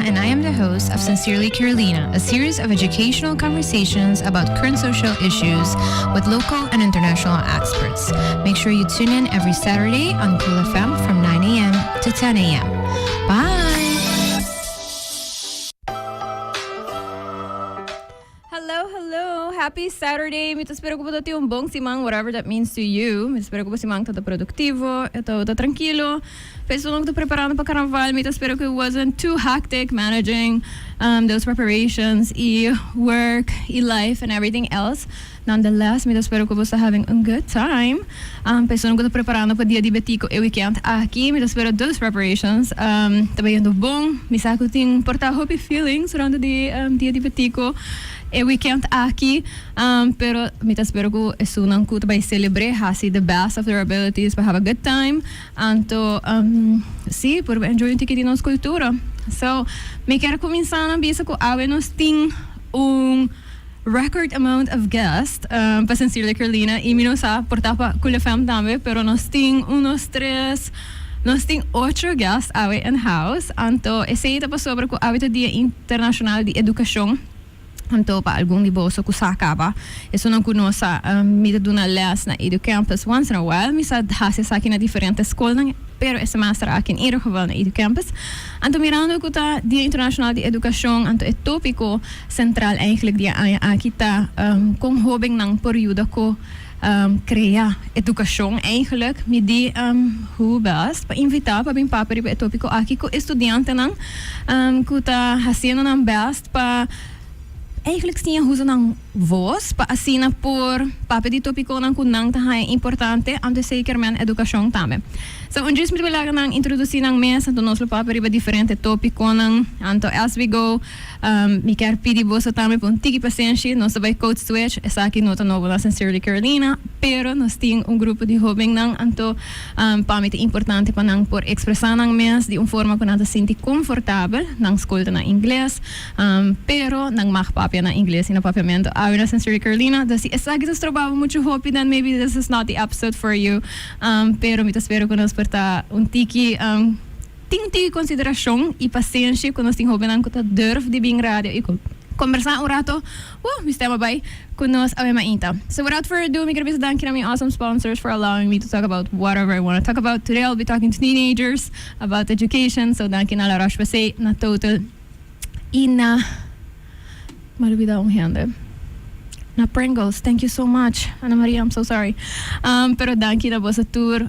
and I am the host of Sncerely Carolina, a series of educational conversations about current social issues with local and international experts. Make sure you tune in every Saturday on Cool FM from 9 a.m. to 10 a.m. Bye! Happy Saturday! Mito espero ko po dati yung bong simang, whatever that means to you. Mito espero ko po simang tada produktivo, ito da tranquilo. Peso nung ito preparando pa carnaval, mito espero ko it wasn't too hectic managing those preparations, work, life, and everything else. Nonetheless, mito espero ko po sa having a good time. Peso nung ito preparando pa dia di betiko weekend aqui. Mito espero those preparations. Tabayan do bong, misako ting porta happy feelings around the dia di betiko. Weekend aqui, pero mita espero ko esunang ko tabay celebre hasi the best of their abilities, pa have a good time, anto si por enjoy yung tiki nos kultura. So, may kaya kuminsan bisa ko awe nos ting record amount of guests, pa Sncerely Carolina, imino sa portapa kulafam dame, pero nos ting unos tres. Nós tem 8 guests awe in house, anto essa pa sobre ko awe to dia Internacional di Educacion. Anto pa algum liboso kusaka ba. Eso não kunosa mita duna les na EduCampus once in a while. Misa hase sa akin na diferente escola pero esse master akin iro geval na EduCampus. Anto mirando ko ta dia Internacional di Educacion anto e tópico central eigenlijk dia kita kung hobing ng periode ko crea educação eigenlijk met die hoe best pa invita pa bing paperi pa tópico aqui ko studiantenan kuta hasino ng best pa eigenlijk sim uso ng voz pa asina por papel tópico ng kunang tahay importante ante zeker men educação também. So onde me bilaga ng introduzir ng mes anto nos papel iba diferente tópico ng anto as we go mi quer pedir voz também por tiki paciência nós vai code switch essa aqui nota nova na Sncerely Carolina pero nós tem grupo de jovem ng anto pamite importante pa nang por expressar ng mes de forma que nata sinti confortável nang escolta na inglês pero nang makpapia na inglês e na papiamento awi na Sncerely Carolina dasi essa aqui trabalho muito hope then maybe this is not the episode for you pero mita espero que nos porta tiki ting consideração e paciência quando nós temos hopenan kuta durf de bing radio e conversar um rato me estamos bem com nós a mainta. So without further ado, me quero thank my awesome sponsors for allowing me to talk about whatever I want to talk about. Today I'll be talking to teenagers about education. So thank you na la rush pa say na total ina malubida hende. Na Pringles, thank you so much. Ana Maria, I'm so sorry. Pero danki na po sa tour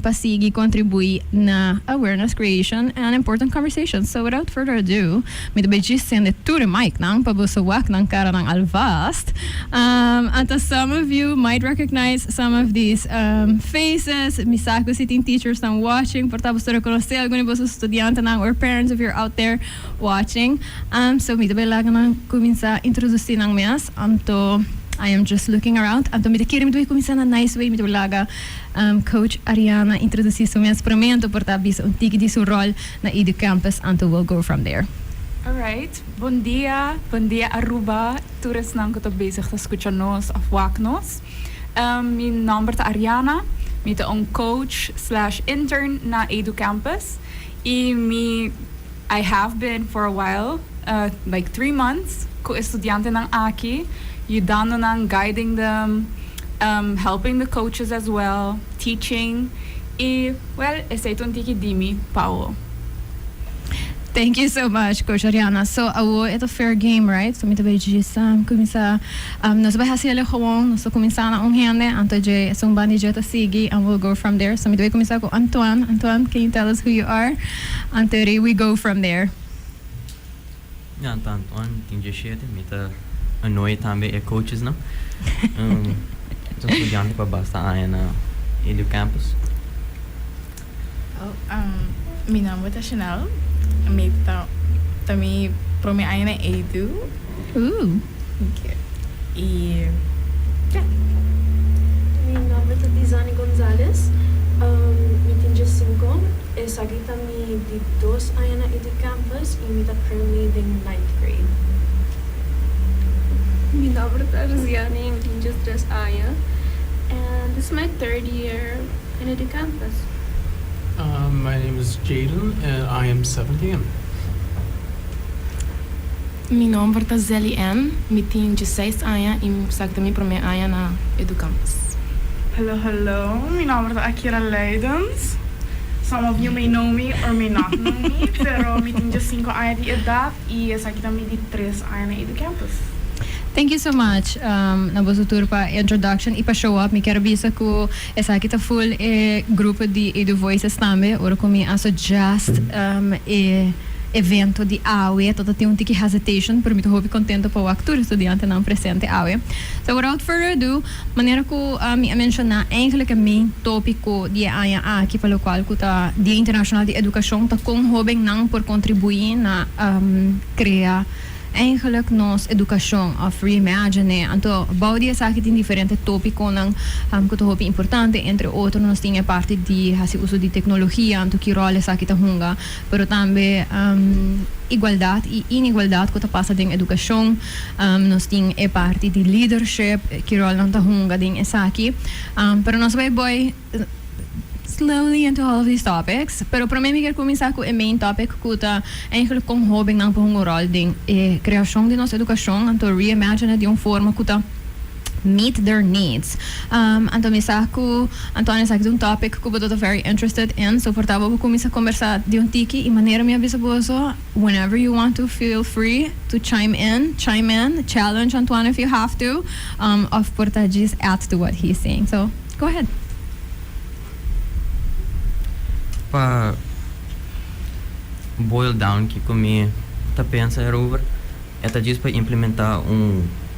pasigi contribui na awareness creation and important conversations. So without further ado, may tabi send it to the mic nang pabusawak ng cara ng Alvast. And some of you might recognize some of these faces. Misako sitting teachers nang watching. Portapos to reconocer alguni po sa estudyante nang or parents if you're out there watching. So may tabi lang nang kuminsa introducir ng mias anto I am just looking around. Anto mi kirim tu kumisa na nice way mi laga coach Ariana introduzir su mes experimento por tabis tiki di su rol na EduCampus anto we'll go from there. Alright. Bon dia Aruba. Toerist nang ko to bezig te escuchar nos of wak nos. Mi number ta Ariana. Mi te on coach / intern na EduCampus. I have been for a while, like 3 months, ko estudiante ng aki. You done on guiding them, helping the coaches as well, teaching. Well, essa é tiki dimi Paulo. Thank you so much, Coach Ariana. So, it's a fair game, right? So, mita ba kumisa, nós vai hacer gewoon, nós começar na hende, anto je sumbani je ta sigi, and we'll go from there. So, mita ba kumisa ko Antoine. Antoine, can you tell us who you are? Anto we go from there. Ja, Antoine, tinha cheio mita annoy também é coaches não. Sou estudante para basta aí na EduCampus. Meu nome é Chanel. Também para mim aí na Edu. E meu nome é Dizane Gonzalez. Me tenho 5. Essa aqui também de 2 aí na EduCampus e me está currently in 9th grade. My name is Rosiane, I'm just dress Aya, and this is my 3rd year in EduCampus. My name is Jaden, and I am 17. Meu nome é Sncerely. Eu tenho 16 anos e sabe também para mim anos na EduCampus. Hello. Meu nome é Akira Leidens. Some of you may know me or may not know me, pero eu tenho 5 anos de idade e essa aqui também de 3 anos na EduCampus. Thank you so much na vossa tour para introduction e para show up. Me quero bisa que essa aqui tá full grupo de EduVoices também. Ora como eu suggest evento de AUE, toda tem tique hesitation, pero me tô muito contente para o actor estudante não presente AUE. So without further ado, maneira que me mencionar eigenlijk een main tópico de AIA aqui pelo qual que tá Dia Internacional de Educacion tá com jovem não por contribuir na criar eigenlijk nos educação of reimagine então boudia sabe tem diferente tópico nang que tô importante entre outros nós tinha parte de esse uso de tecnologia então que role sabe tá hunga pero também igualdade e inigualdade que tá passa em educação nós tinha parte de leadership que role não tá hunga em essa aqui pero nós vai boy slowly into all of these topics, pero para mim me quero começar com o main topic que tá eigenlijk com jovem não por um rol de criação de nossa educação, então reimagine de uma forma que tá meet their needs. Então me saco, Antônio sabe de um topic que eu tô very interested in, so portava vou começar a conversar de um tiki e maneira me avisa boso, whenever you want to feel free to chime in, challenge Antônio if you have to, of portages add to what he's saying. So go ahead. Para boil down que comi tá pensa erover é tá diz para implementar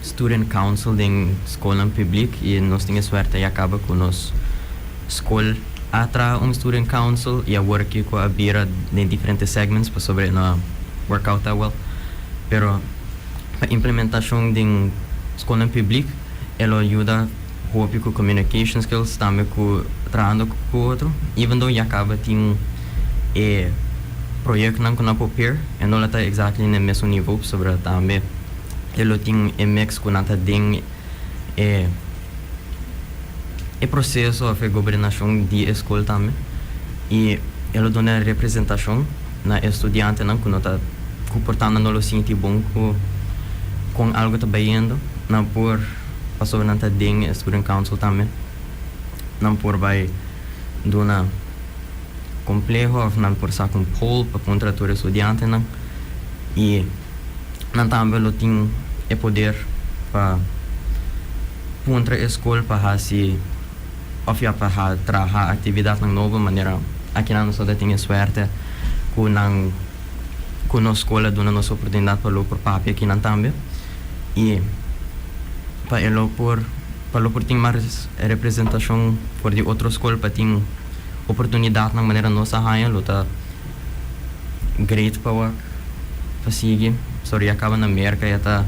student council em escola pública e nós tinha sorte e acaba com nos escola atra student council e a work com a bira em diferentes segments para sobre na workout well pero para implementação de escola pública ela ajuda hope com communication skills também com trabalhando com outro even though acaba tem projeto não com a papel e não está exactly no mesmo nível sobre também ele tem mix com nada tem processo de governação de escola também e ele dá representação na estudante não com nota comportando não lo sente bom com algo que está indo não por passou na tem student council também não por vai dona complexo ou não por sacar poll para contratar estudante não e não também lo tem poder para contra a escola para fazer ou para trabalhar atividade na nova maneira aqui na nossa tem sorte com a escola dona nossa oportunidade para por papel aqui não também e para ele por ter mais representação por de outra escola para ter oportunidade na maneira nossa raia luta great para seguir sorry acaba na América e tá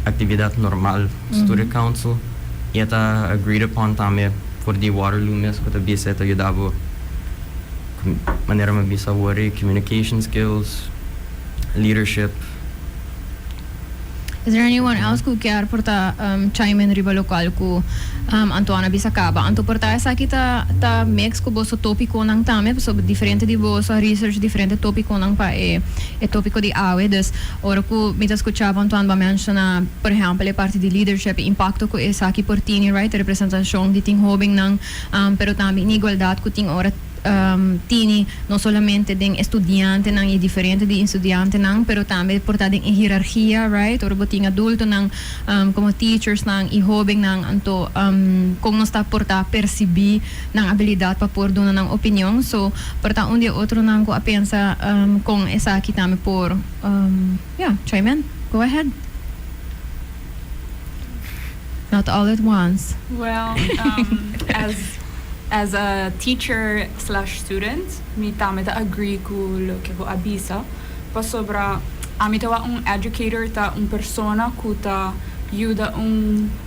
atividade normal student council e tá agreed upon também por de Waterloo mesmo que também se ajudava maneira mais bisa worry communication skills leadership. Is there anyone else who quer portar chime in riba local ku Antônia bisacaba? Anto portar essa aqui tá mix com bosso tópico nang tame, sobre diferente de bosso research diferente tópico nang pa tópico de AUE. Dus ora ku mita escuchava Antônia ba menciona, por exemplo, a parte de leadership, impacto ku essa aqui por tini, right? Representação de ting hobing nang pero também igualdade ku ting ora tini não somente de estudante não é diferente de estudante não, pero também portado em hierarquia, right? Or boting adulto não como teachers não e hobing não, então como nós está portar perceber não habilidade para pôr dona não opinião, so portar dia outro não ko a pensa com essa aqui também por chime in, go ahead. Not all at once. Well, as a teacher / student, mi tamita agree ku lo que ko abisa pa sobra amita wa educator ta persona ku ta ayuda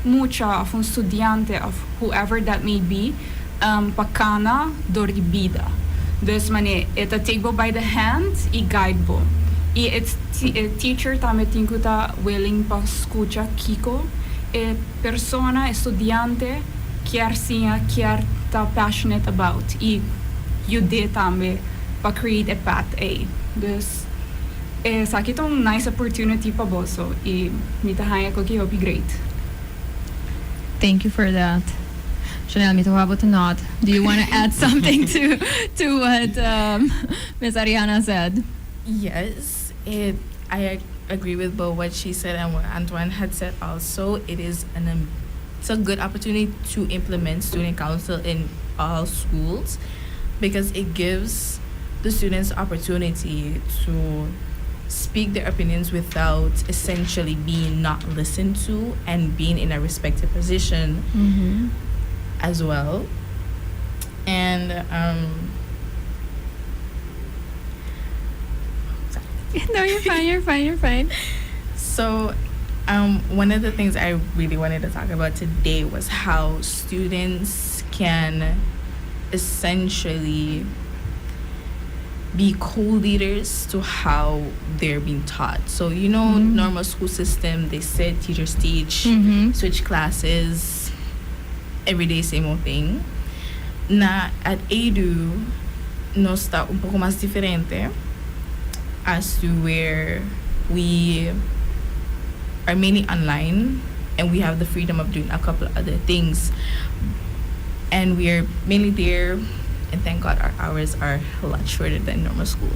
mucha of estudiante of whoever that may be pakana dori vida. Dus mane eta take bo by the hand e guide bo. E it's teacher tamitin ku ta willing pa escucha kiko persona estudiante kiar ta passionate about e you did também para create a path A. Dus sa kitong nice opportunity pa boso i mitahaya ko kiyo be great. Thank you for that. Chanel, me to have to not. Do you want to add something to what Ms. Ariana said? Yes, I agree with both what she said and what Antoine had said also. It's a good opportunity to implement student council in all schools because it gives the students opportunity to speak their opinions without essentially being not listened to and being in a respected position as well. And No, you're fine. so one of the things I really wanted to talk about today was how students can essentially be co-leaders to how they're being taught. So normal school system, they sit, teachers teach, switch classes, every day same old thing. Na at Edu no está un poco más diferente as to where we are mainly online and we have the freedom of doing a couple of other things, and we are mainly there, and thank God our hours are a lot shorter than normal school.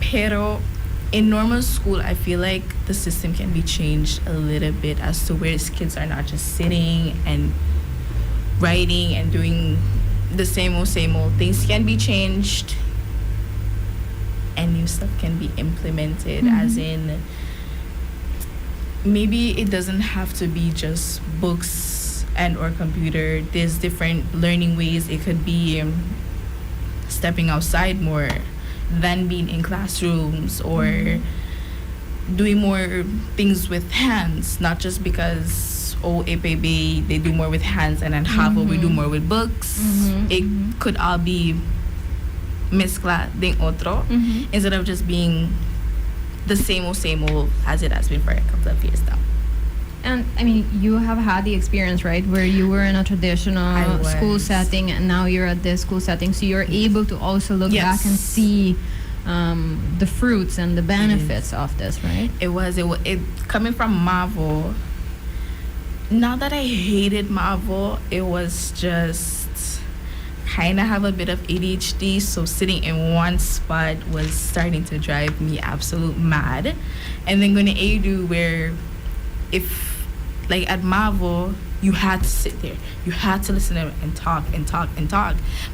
Pero in normal school, I feel like the system can be changed a little bit as to where kids are not just sitting and writing and doing the same old things. Can be changed and new stuff can be implemented, as in maybe it doesn't have to be just books and or computer. There's different learning ways. It could be stepping outside more than being in classrooms, or doing more things with hands, not just because APB they do more with hands and then Havo we do more with books. It could all be mezcla de otro, instead of just being the same old as it has been for a couple of years now. And I mean, you have had the experience, right, where you were in a traditional school setting and now you're at this school setting, so you're able to also look back and see the fruits and the benefits of this, right? It coming from Mavo. Not that I hated Mavo, it was just kind of have a bit of ADHD, so sitting in one spot was starting to drive me absolute mad. And then going to Edu, where if like at Mavo you had to sit there, you had to listen to them and talk.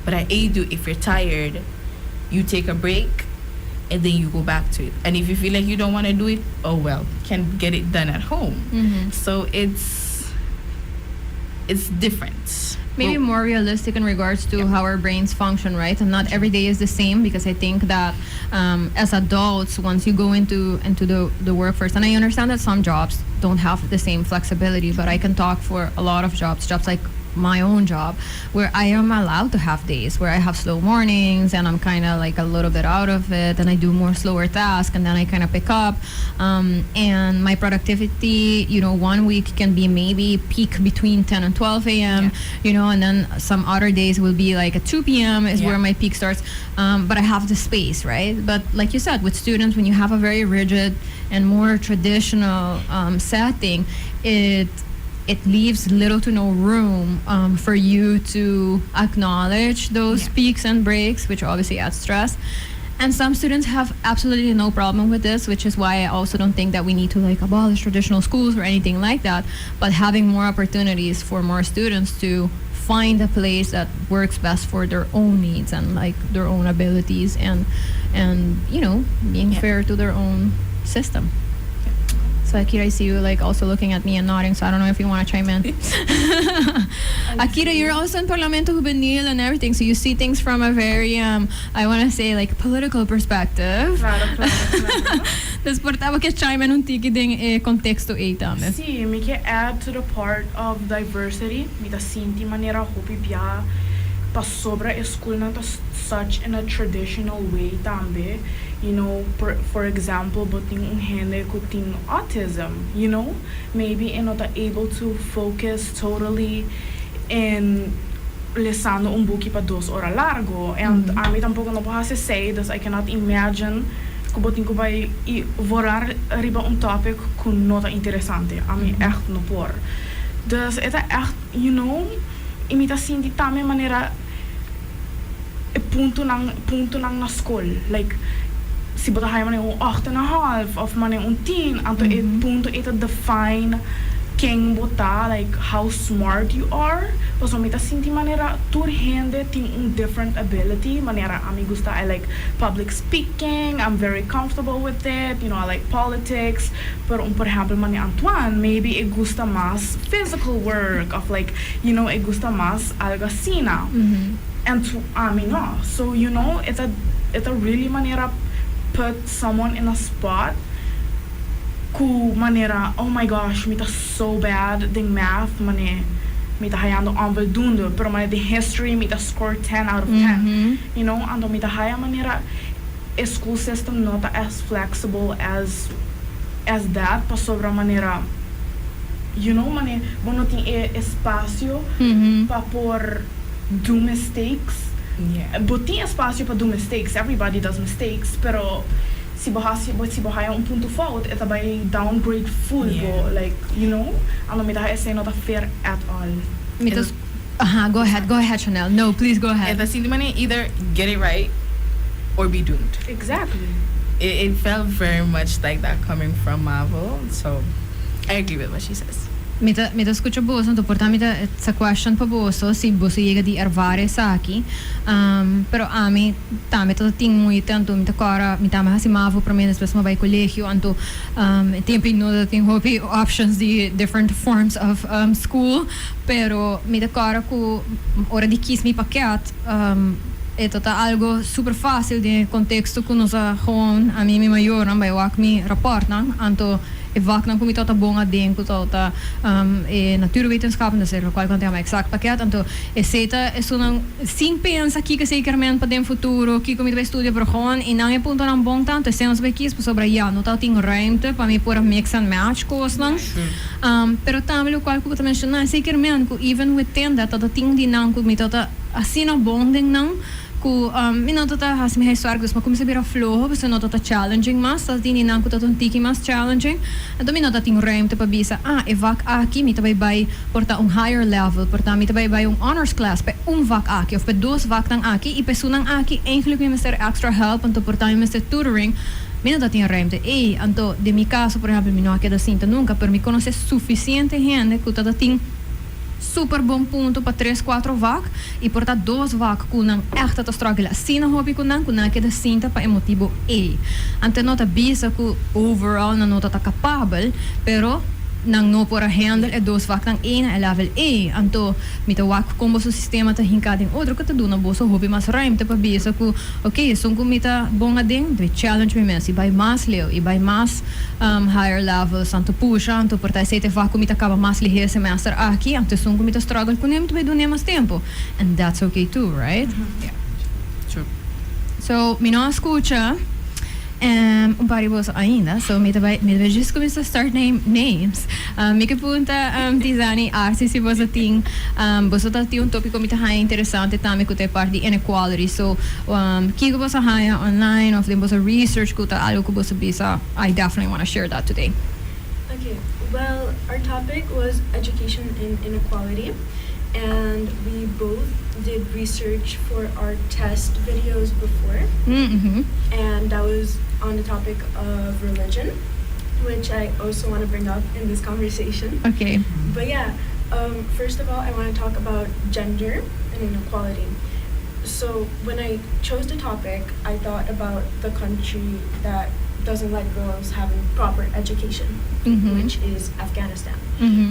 But at Edu, if you're tired, you take a break and then you go back to it. And if you feel like you don't want to do it, oh well, can get it done at home. So it's different. Maybe more realistic in regards to how our brains function, right? And not every day is the same, because I think that as adults, once you go into the workforce, and I understand that some jobs don't have the same flexibility, but I can talk for a lot of jobs like my own job, where I am allowed to have days where I have slow mornings and I'm kind of like a little bit out of it, and I do more slower tasks, and then I kind of pick up, and my productivity, 1 week can be maybe peak between 10 and 12 a.m., and then some other days will be like at 2 p.m. is where my peak starts, but I have the space, right? But like you said, with students, when you have a very rigid and more traditional setting, it leaves little to no room for you to acknowledge those peaks and breaks, which obviously adds stress. And some students have absolutely no problem with this, which is why I also don't think that we need to like abolish traditional schools or anything like that, but having more opportunities for more students to find a place that works best for their own needs and like their own abilities, and being fair to their own system. So Akira, I see you like also looking at me and nodding, so I don't know if you want to chime in. Akira, you're also in Parlamento Juvenil and everything, so you see things from a very, I want to say like political perspective. Claro. Dus portava que chime in un tiki ding contexto eitame. Sí, me can add to the part of diversity, me da sinti manera hopi pia pa sobra school na ta such in a traditional way tambe. For example, buting un hende kuting autism, maybe not able to focus totally in lesando un buki pa 2 horas largo, and ami tampoco no puedo say that I cannot imagine kubotin ko ba vorar riba topic kun nota interessante. Ami echt no por. Dus het is echt, you know, imitasin di tame manera punto nang na school. Like, si bota hay man 8,5 of man 10 anto punto ito define king bota, like how smart you are. Pues omita sinti manera tur hende ting different ability. Manera ami gusta, I like public speaking, I'm very comfortable with it, you know, I like politics. Pero por ejemplo mani Antoine, maybe it gusta mas physical work of like, you know, it gusta mas algo asina. And to ami no. So you know, it's a really manera put someone in a spot ku manera, oh my gosh, mita so bad ding math, mita hayando onvoldoende, pero mane the history mita score 10 out of 10. You know, ando mita haya manera a school system not as flexible as that, pa sobra manera, you know, mane bono ting espacio pa por do mistakes. Yeah. But tem espacio pa do mistakes, everybody does mistakes, pero si bahaya punto fault, ito ba downgrade full go, like, you know, ano mita say not fair at all. Go ahead, Chanel. No, please go ahead. Ito sinti man either get it right or be doomed. Exactly. It felt very much like that coming from Marvel, so I agree with what she says. Mita escucha boso, to porta mita sa question pa boso, si boso llega di ervare sa aqui. Pero ami tame to ting muito anto mita cara, mita ma hasimavo para mim depois ma vai colégio anto tempo no ting hopi options the different forms of school, pero mita cara ku ora di kiss mi paket ito ta algo super fácil de contexto ku nos gewoon a mim maior não vai wak mi rapport não anto vak nang kumita ta bonga ding ko ta natuurwetenschappen dus er qual kan tema exact pakket anto seta é nang sim pensa aqui que zekermente para dem futuro que comita estudia por gewoon e não é ponto nang bom tanto temos bem kies sobre ja não tá tem ruimte para me por mix and match course lang pero também o qual ko ta mencionar zekermente ko even with tenda ta ting din nang kumita ta assim na bonding nang ku minota ta hasmi hay suar gus ma kumisa bira flow basta nota ta challenging mas tas dini nang ku ta tiki mas challenging ato minota ting rem te pabisa evak aqui mita bay porta higher level porta mita bay honors class pe vak aqui of pe dos vak tang aqui e pesunang aqui eigenlijk mi mister extra help anto porta mi mister tutoring minota ting rem te anto de mi caso por ejemplo mi no aqui da cinta nunca pero mi conoce suficiente gente ku ta ting super bom ponto para 3-4 vak e portar 2 vak kunang echt ta struggle sina hobby kunang que da cinta para emotivo ante nota bisa ku overall na nota ta capable pero nang no por handle e 2 vak nang level anto mita wak combo so sistema ta hinkading outro que ta do na boso hobby mas rhyme te pa bisa ku okay so ku mita bonga ding de challenge me messi by mas leo e by mas higher levels anto puxa anto porta sete vak ku mita acaba mas li semester aqui anto so ku mita struggle ku nem tu do nem mas tempo and that's okay too, right? Yeah, true. So mi não escuta paribos ainda, so me just começa a start names. Me que punta Tizani Arsi se você tem você tá tem tópico muito interessante também que tem parte de inequality. So que você haya online of them você research que tá algo que você bisa. I definitely want to share that today. Okay, well, our topic was education and inequality, and we both did research for our test videos before, and that was on the topic of religion, which I also want to bring up in this conversation. Okay. But yeah, first of all, I want to talk about gender and inequality. So when I chose the topic, I thought about the country that doesn't let girls having proper education, which is Afghanistan,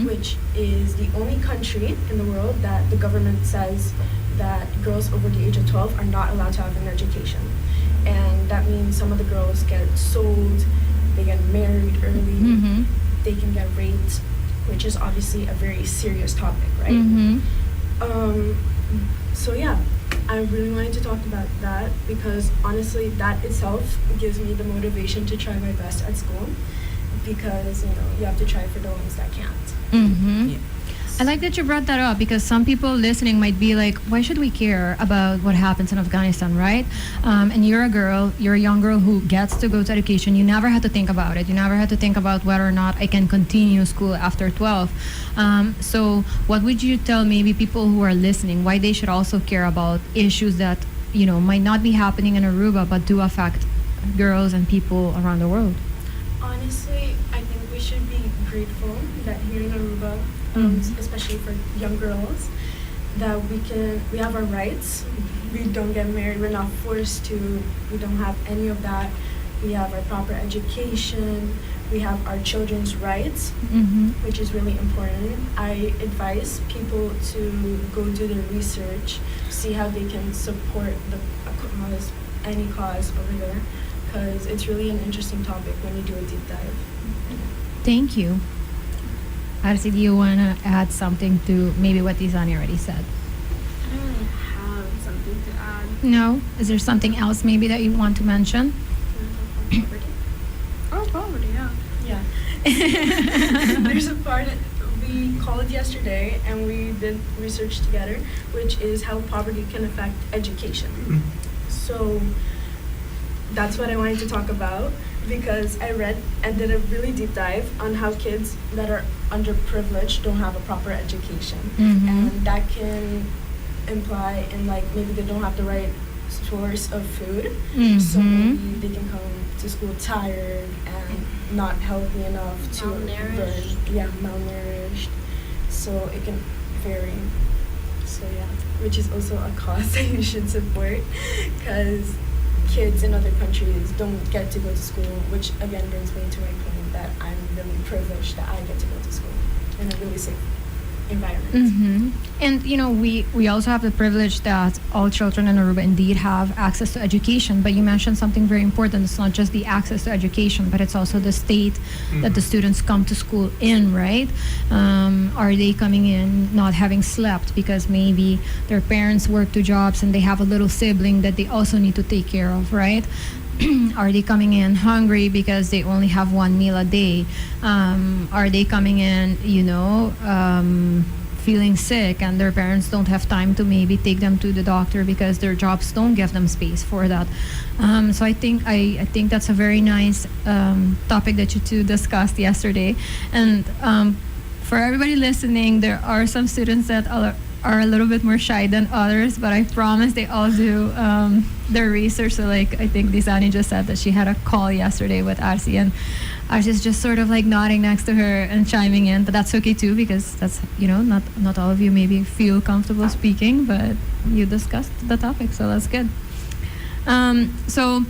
which is the only country in the world that the government says that girls over the age of 12 are not allowed to have an education. And that means some of the girls get sold, they get married early, they can get raped, which is obviously a very serious topic, right? So yeah, I really wanted to talk about that because honestly that itself gives me the motivation to try my best at school, because you know you have to try for the ones that can't. Yeah. I like that you brought that up because some people listening might be like, why should we care about what happens in Afghanistan, right? And you're a young girl who gets to go to education. You never had to think about it. You never had to think about whether or not I can continue school after 12. So what would you tell maybe people who are listening, why they should also care about issues that, might not be happening in Aruba, but do affect girls and people around the world? Honestly, I think we should be grateful that here in Aruba, especially for young girls, that we have our rights. We don't get married. We're not forced to. We don't have any of that. We have our proper education. We have our children's rights, which is really important. I advise people to go do their research, see how they can support any cause over there, because it's really an interesting topic when you do a deep dive. Thank you. Arsi, do you want to add something to maybe what Izani already said? I don't really have something to add. No? Is there something else maybe that you want to mention? Poverty. Oh, poverty, yeah. Yeah. There's a part we called yesterday and we did research together, which is how poverty can affect education. So that's what I wanted to talk about, because I did a really deep dive on how kids that are underprivileged don't have a proper education. And that can imply in maybe they don't have the right source of food. So maybe they can come to school tired and not healthy enough to malnourished. So it can vary. So which is also a cause that you should support, because kids in other countries don't get to go to school, which again brings me to my point that I'm really privileged that I get to go to school in a really safe environment. And we also have the privilege that all children in Aruba indeed have access to education, but you mentioned something very important. It's not just the access to education, but it's also the state that the students come to school in, right? Are they coming in not having slept because maybe their parents work 2 jobs and they have a little sibling that they also need to take care of, right? Are they coming in hungry because they only have 1 meal a day? Are they coming in, feeling sick and their parents don't have time to maybe take them to the doctor because their jobs don't give them space for that? So I think that's a very nice topic that you two discussed yesterday. And for everybody listening, there are some students that are a little bit more shy than others, but I promise they all do their research. So I think Disani just said that she had a call yesterday with Arsi, and Arsi's just sort of nodding next to her and chiming in, but that's okay too, because that's, not all of you maybe feel comfortable speaking, but you discussed the topic, so that's good. So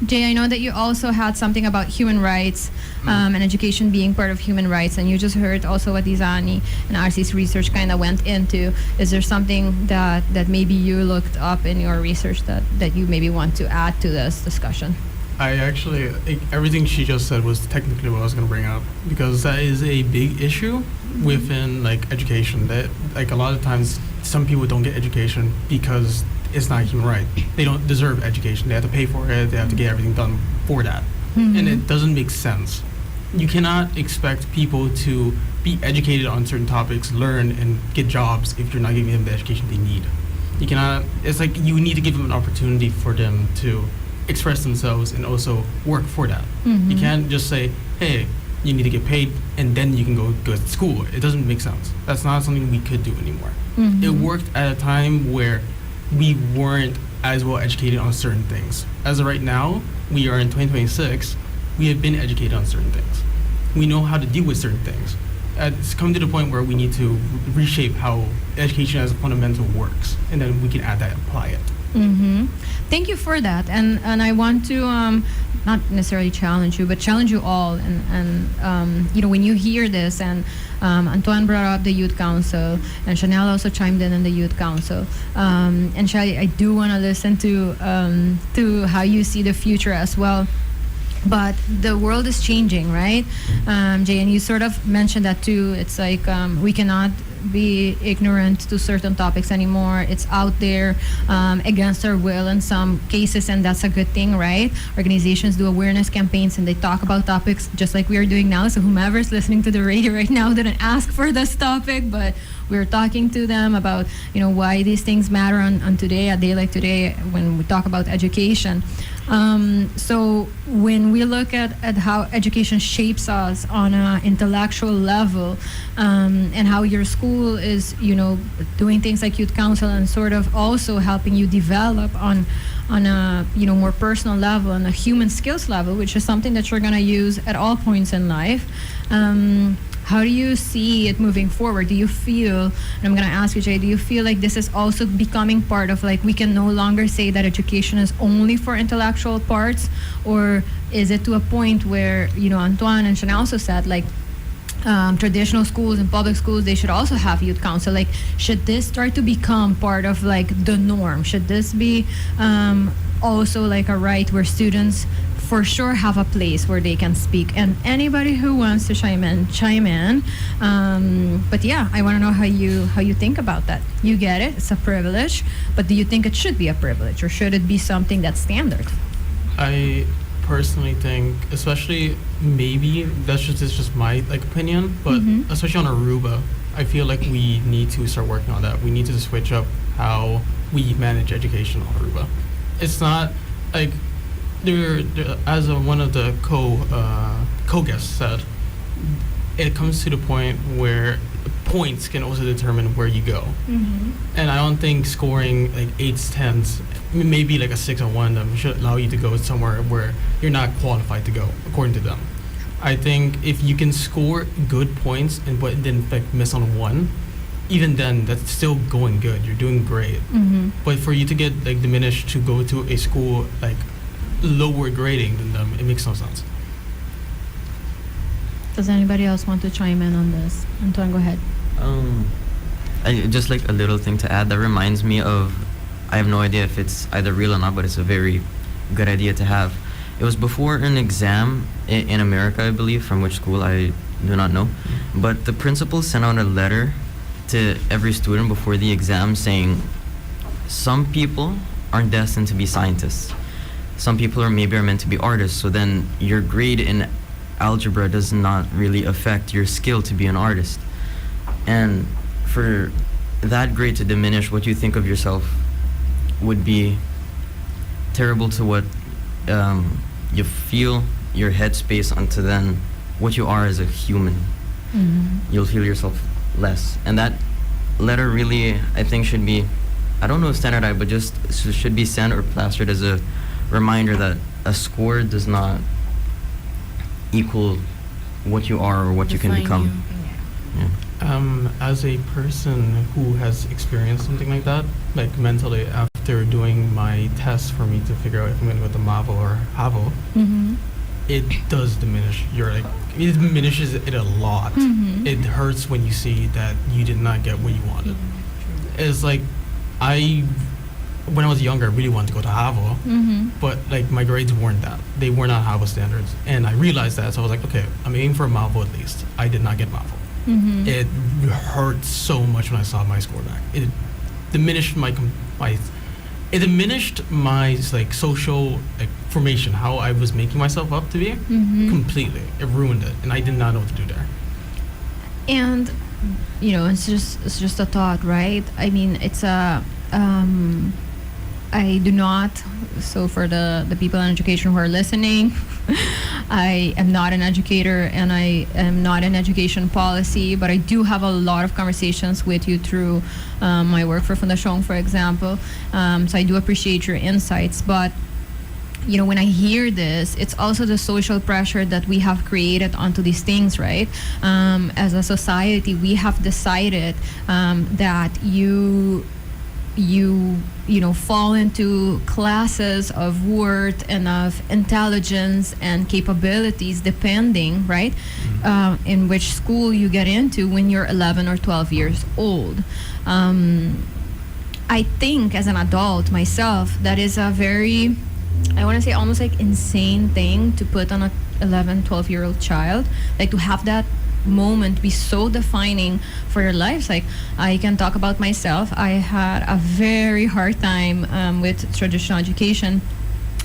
Jay, I know that you also had something about human rights and education being part of human rights, and you just heard also what Izani and RC's research kind of went into. Is there something that maybe you looked up in your research that you maybe want to add to this discussion? I actually, everything she just said was technically what I was going to bring up, because that is a big issue within education. That a lot of times some people don't get education because it's not a human right. They don't deserve education. They have to pay for it. They have to get everything done for that. And it doesn't make sense. You cannot expect people to be educated on certain topics, learn, and get jobs if you're not giving them the education they need. You cannot, it's you need to give them an opportunity for them to express themselves and also work for that. You can't just say, hey, you need to get paid and then you can go to school. It doesn't make sense. That's not something we could do anymore. It worked at a time where we weren't as well educated on certain things. As of right now, we are in 2026, we have been educated on certain things. We know how to deal with certain things. It's come to the point where we need to reshape how education as a fundamental works, and then we can add that and apply it. Thank you for that, and I want to not necessarily challenge you, but challenge you all. And when you hear this, and Antoine brought up the Youth Council, and Chanel also chimed in the Youth Council. And Shelly, I do want to listen to how you see the future as well. But the world is changing, right? Jay, and you sort of mentioned that too. It's we cannot be ignorant to certain topics anymore. It's out there against our will in some cases, and that's a good thing, right? Organizations do awareness campaigns and they talk about topics just like we are doing now. So whomever's listening to the radio right now didn't ask for this topic, but we're talking to them about, why these things matter on today, a day like today, when we talk about education. So when we look at how education shapes us on an intellectual level, and how your school is, doing things like youth council and sort of also helping you develop on a, more personal level, on a human skills level, which is something that you're going to use at all points in life. How do you see it moving forward? Do you feel, and I'm going to ask you, Jay, do you feel like this is also becoming part of, like, we can no longer say that education is only for intellectual parts? Or is it to a point where, Antoine and Chanel also said, like, traditional schools and public schools, they should also have youth council. Like, should this start to become part of, like, the norm? Should this be also, like, a right where students for sure have a place where they can speak? And anybody who wants to chime in. But yeah, I want to know how you think about that. You get it, it's a privilege, but do you think it should be a privilege, or should it be something that's standard? I personally think, especially, maybe it's just my opinion, but especially on Aruba, I feel like we need to start working on that. We need to switch up how we manage education on Aruba. It's not like as one of the co-guests said, it comes to the point where points can also determine where you go. And I don't think scoring 8s, 10s, maybe a 6 or 1 of them should allow you to go somewhere where you're not qualified to go, according to them. I think if you can score good points and but then miss on 1, even then that's still going good. You're doing great. But for you to get diminished to go to a school lower grading than them, it makes no sense. Does anybody else want to chime in on this? Antoine, go ahead. Just a little thing to add that reminds me of, I have no idea if it's either real or not, but it's a very good idea to have. It was before an exam in America, I believe, from which school I do not know, but the principal sent out a letter to every student before the exam saying, some people aren't destined to be scientists. Some people are meant to be artists, so then your grade in algebra does not really affect your skill to be an artist. And for that grade to diminish what you think of yourself would be terrible to what you feel, your headspace, onto then what you are as a human. You'll feel yourself less. And that letter really, I think, should be, I don't know if standardized, but just should be sent or plastered as a reminder that a score does not equal what you are or what you can become. As a person who has experienced something like that, mentally, after doing my test for me to figure out if I'm going to go to MAVO or HAVO, it does diminish it diminishes it a lot. It hurts when you see that you did not get what you wanted. It's when I was younger, I really wanted to go to HAVO, but my grades weren't that. They were not HAVO standards. And I realized that, so I was like, okay, I'm aiming for a MAVO at least. I did not get MAVO. It hurt so much when I saw my score back. It diminished my social formation, how I was making myself up to be, completely. It ruined it, and I did not know what to do there. And, it's just a thought, right? I mean, it's a... I do not, so for the people in education who are listening, I am not an educator and I am not in education policy, but I do have a lot of conversations with you through my work for Fundación, for example. So I do appreciate your insights, but when I hear this, it's also the social pressure that we have created onto these things, right? As a society, we have decided that you fall into classes of worth and of intelligence and capabilities depending, right, in which school you get into when you're 11 or 12 years old. I think as an adult myself, that is a very, I want to say almost insane thing to put on a 11, 12-year-old child, to have that moment be so defining for your lives. Like, I can talk about myself. I had a very hard time with traditional education.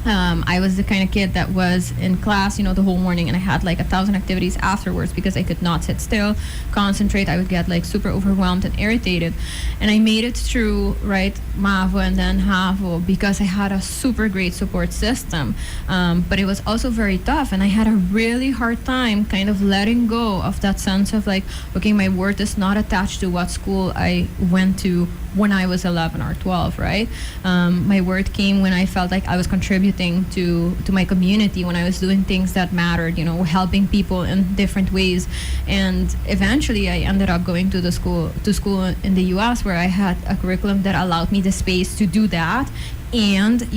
I was the kind of kid that was in class, the whole morning, and I had like 1,000 activities afterwards because I could not sit still, concentrate. I would get like super overwhelmed and irritated. And I made it through, right, MAVO and then HAVO because I had a super great support system. But it was also very tough, and I had a really hard time kind of letting go of that sense of like, okay, my worth is not attached to what school I went to when I was 11 or 12, right? My worth came when I felt like I was contributing to my community, when I was doing things that mattered, helping people in different ways. And eventually I ended up going to school in the US, where I had a curriculum that allowed me the space to do that and,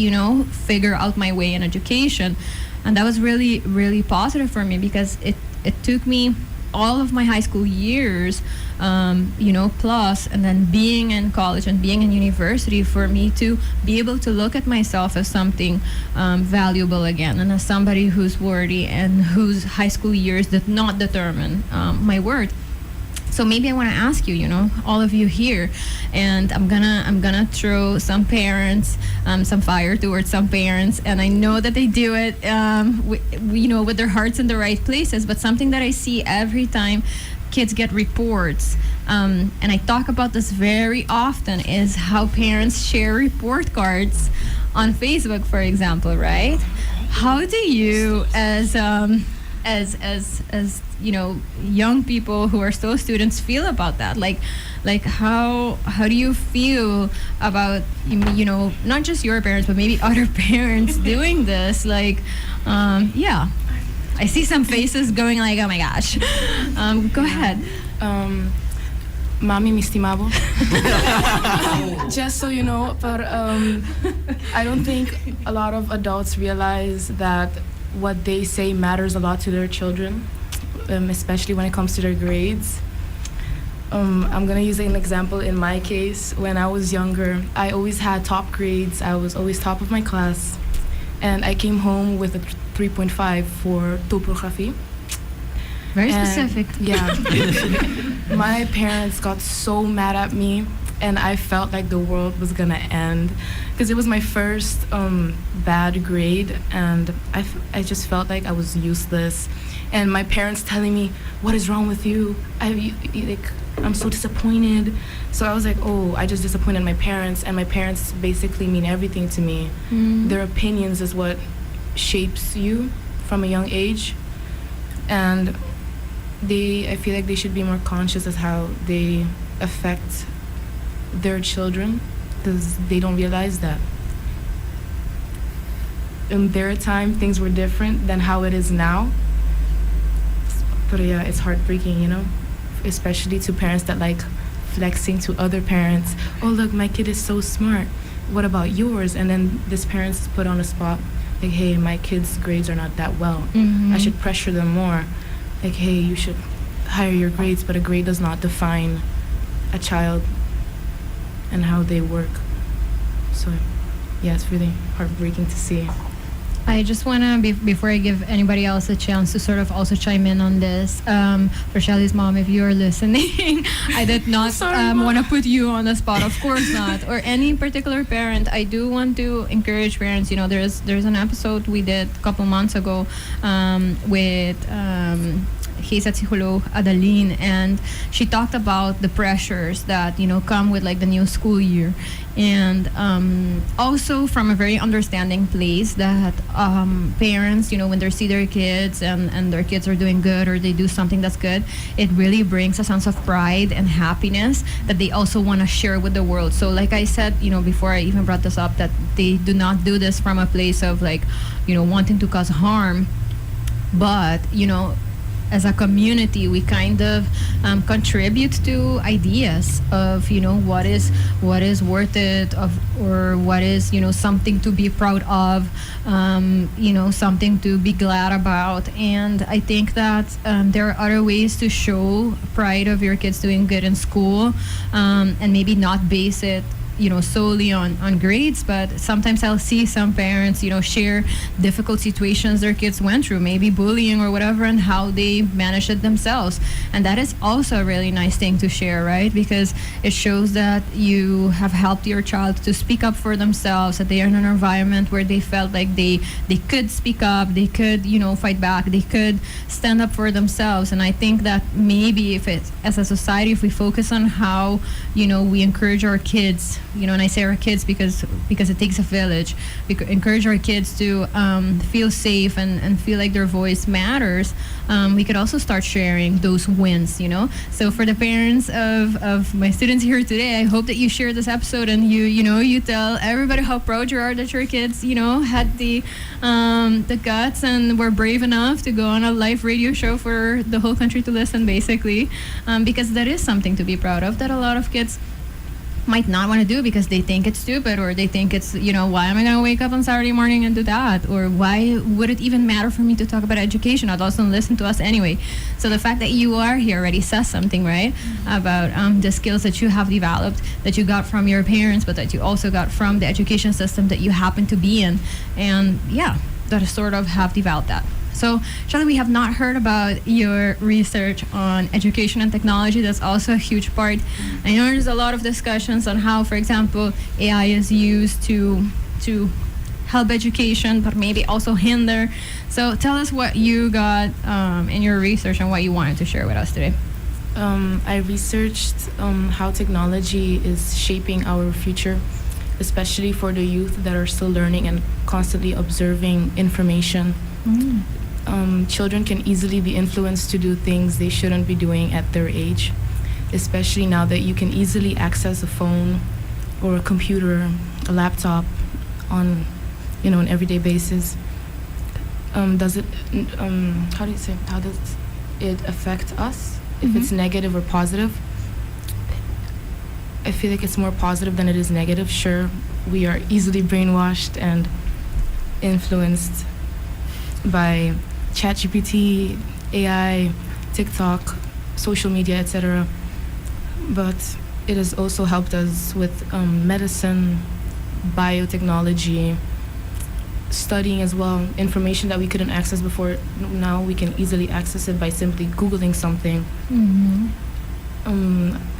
figure out my way in education. And that was really, really positive for me because it took me all of my high school years, plus, and then being in college and being in university for me to be able to look at myself as something valuable again, and as somebody who's worthy and whose high school years did not determine my worth. So maybe I want to ask you, all of you here, and I'm gonna throw some parents, some fire towards some parents, and I know that they do it, with their hearts in the right places. But something that I see every time kids get reports, and I talk about this very often, is how parents share report cards on Facebook, for example, right? How do you, as young people who are still students, feel about that? Like how do you feel about, not just your parents, but maybe other parents doing this? Like, I see some faces going like, oh my gosh. Go ahead. Mami, mi estimabo. Just so you know, but I don't think a lot of adults realize that what they say matters a lot to their children, especially when it comes to their grades. I'm gonna use an example in my case. When I was younger, I always had top grades. I was always top of my class. And I came home with a 3.5 for topography. Very specific. Yeah. My parents got so mad at me, and I felt like the world was gonna end because it was my first bad grade, and I just felt like I was useless. And my parents telling me, "What is wrong with you? I'm so disappointed." So I was like, "Oh, I just disappointed my parents," and my parents basically mean everything to me. Their opinions is what shapes you from a young age, and I feel like they should be more conscious of how they affect their children, because they don't realize that in their time things were different than how it is now. But yeah, it's heartbreaking, especially to parents that like flexing to other parents. "Oh, look, my kid is so smart. What about yours?" And then this parent's put on a spot like, "Hey, my kid's grades are not that well. I should pressure them more. Like, hey, you should higher your grades," but a grade does not define a child and how they work. So yeah, it's really heartbreaking to see. I just want to, before I give anybody else a chance to sort of also chime in on this, for Shelly's mom, if you're listening, I did not want to put you on the spot, of course not, or any particular parent. I do want to encourage parents. There's an episode we did a couple months ago with Geisa Psycholog Adeline, and she talked about the pressures that come with like the new school year, and also from a very understanding place that parents, when they see their kids and their kids are doing good, or they do something that's good, it really brings a sense of pride and happiness that they also want to share with the world. So like I said, before I even brought this up, that they do not do this from a place of like, wanting to cause harm, but as a community, we kind of contribute to ideas of what is worth it, or what is something to be proud of, something to be glad about. And I think that there are other ways to show pride of your kids doing good in school, and maybe not base it solely on grades, but sometimes I'll see some parents, share difficult situations their kids went through, maybe bullying or whatever, and how they managed it themselves. And that is also a really nice thing to share, right? Because it shows that you have helped your child to speak up for themselves, that they are in an environment where they felt like they could speak up, they could, fight back, they could stand up for themselves. And I think that maybe if it's, as a society, if we focus on how, we encourage our kids, and I say our kids because it takes a village, we encourage our kids to feel safe and feel like their voice matters, we could also start sharing those wins, So for the parents of my students here today, I hope that you share this episode and you tell everybody how proud you are that your kids, had the guts and were brave enough to go on a live radio show for the whole country to listen, basically, because that is something to be proud of that a lot of kids might not want to do because they think it's stupid, or they think it's, why am I going to wake up on Saturday morning and do that? Or why would it even matter for me to talk about education? I'd also listen to us anyway. So the fact that you are here already says something, right? About the skills that you have developed, that you got from your parents, but that you also got from the education system that you happen to be in. And yeah, that sort of have developed that. So, Charlie, we have not heard about your research on education and technology. That's also a huge part. I know there's a lot of discussions on how, for example, AI is used to help education, but maybe also hinder. So tell us what you got in your research and what you wanted to share with us today. I researched how technology is shaping our future, especially for the youth that are still learning and constantly observing information. Children can easily be influenced to do things they shouldn't be doing at their age, especially now that you can easily access a phone or a computer, a laptop on, an everyday basis. How does it affect us? If it's negative or positive? I feel like it's more positive than it is negative. Sure, we are easily brainwashed and influenced by ChatGPT, AI, TikTok, social media, etc. But it has also helped us with medicine, biotechnology, studying as well. Information that we couldn't access before, now we can easily access it by simply Googling something.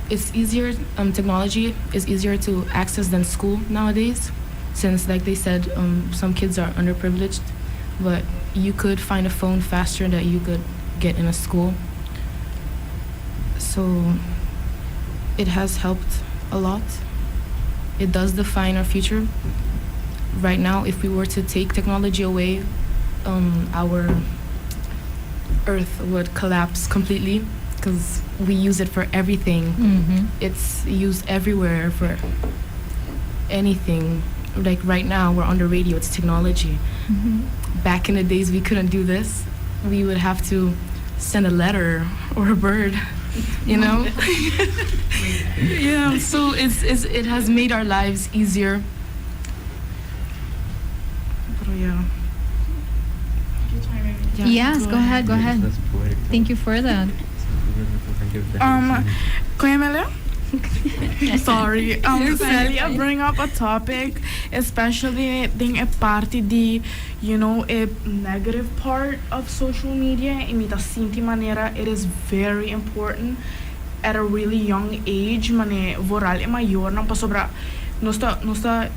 It's easier, technology is easier to access than school nowadays, since, like they said, some kids are underprivileged, but you could find a phone faster that you could get in a school. So it has helped a lot. It does define our future. Right now, if we were to take technology away, our Earth would collapse completely, because we use it for everything. It's used everywhere for anything. Like right now, we're on the radio, it's technology. Back in the days, we couldn't do this. We would have to send a letter or a bird, Yeah, so it has made our lives easier. But yeah. Yes, go ahead. Thank you for that. Kuya Amelia? Sorry, Sally, I bring up a topic, especially ding a parte di, a negative part of social media. Imita sinti manera, it is very important at a really young age. Mane voral e mayor nang pasobra nosta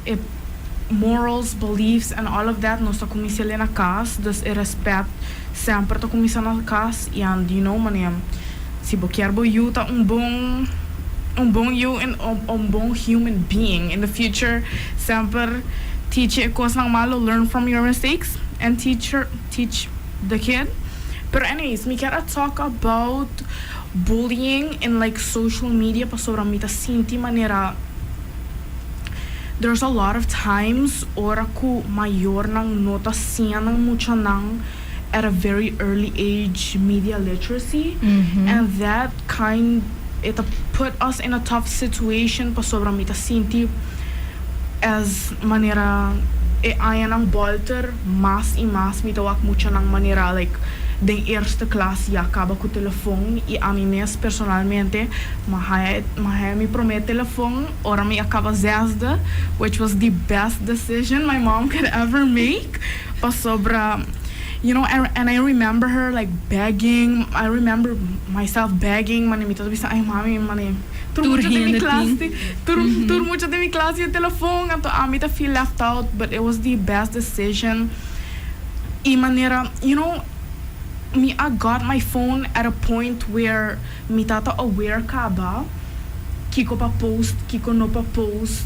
morals, beliefs, and all of that nosta kumisili na kas. Dus e respect sempre ta kumisa na kas. And mane si bokyarbo yuta you and bong human being in the future. Sempre teach ekos ng malo, learn from your mistakes, and teach the kid. But anyways, we gotta talk about bullying in like social media. Pasobra mita sinti manera. There's a lot of times ora ku mayor nang nota siya nang mucha nang at a very early age media literacy, and that it put us in a tough situation. Pasobra mita sinti as manera ayan ang bolter mas mita wak mucha nang manera like de eerste klas ja acaba com o telefone e a mim mesmo personalmente mas me promete telefone ora me acaba zesde, which was the best decision my mom could ever make pa sobra. You know, and I remember her like begging. I remember myself begging. Mani mito bisa ay mami mani. Tur mucho de mi clase. Tur mucho de mi clase yung telephone. Anto amita feel left out, but it was the best decision. I manera, you know, I got my phone at a point where mi tata aware ka ba. Kiko pa post, kiko no pa post.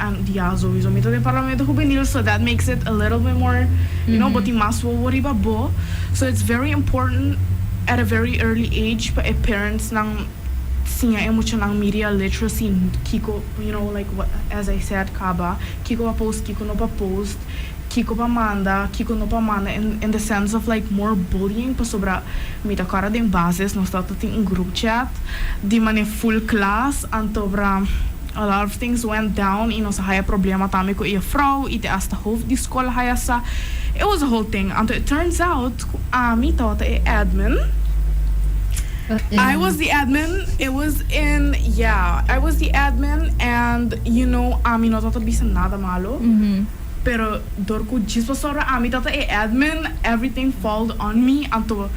And yeah, sowieso mito de parlamento juvenil, so that makes it a little bit more, you know, but mas worry ba bo. So it's very important at a very early age pa parents nang sinya mucho ng media literacy kiko, you know, like what as I said kaba, kiko pa post, kiko no pa post, kiko pa manda, kiko no pa manda in the sense of like more bullying pa sobra mita cara din bases no stato ting group chat di mane full class antobra. A lot of things went down. You know, sa haya problema tami ko iya vrouw, ite asta hoofd di school haya sa. It was a whole thing. And it turns out, ami taught a admin. I was the admin. It was I was the admin, and you know, ami no taught bisa nada malo. Pero dorku jiswa sora ami taught a admin. Everything fall on me. Anto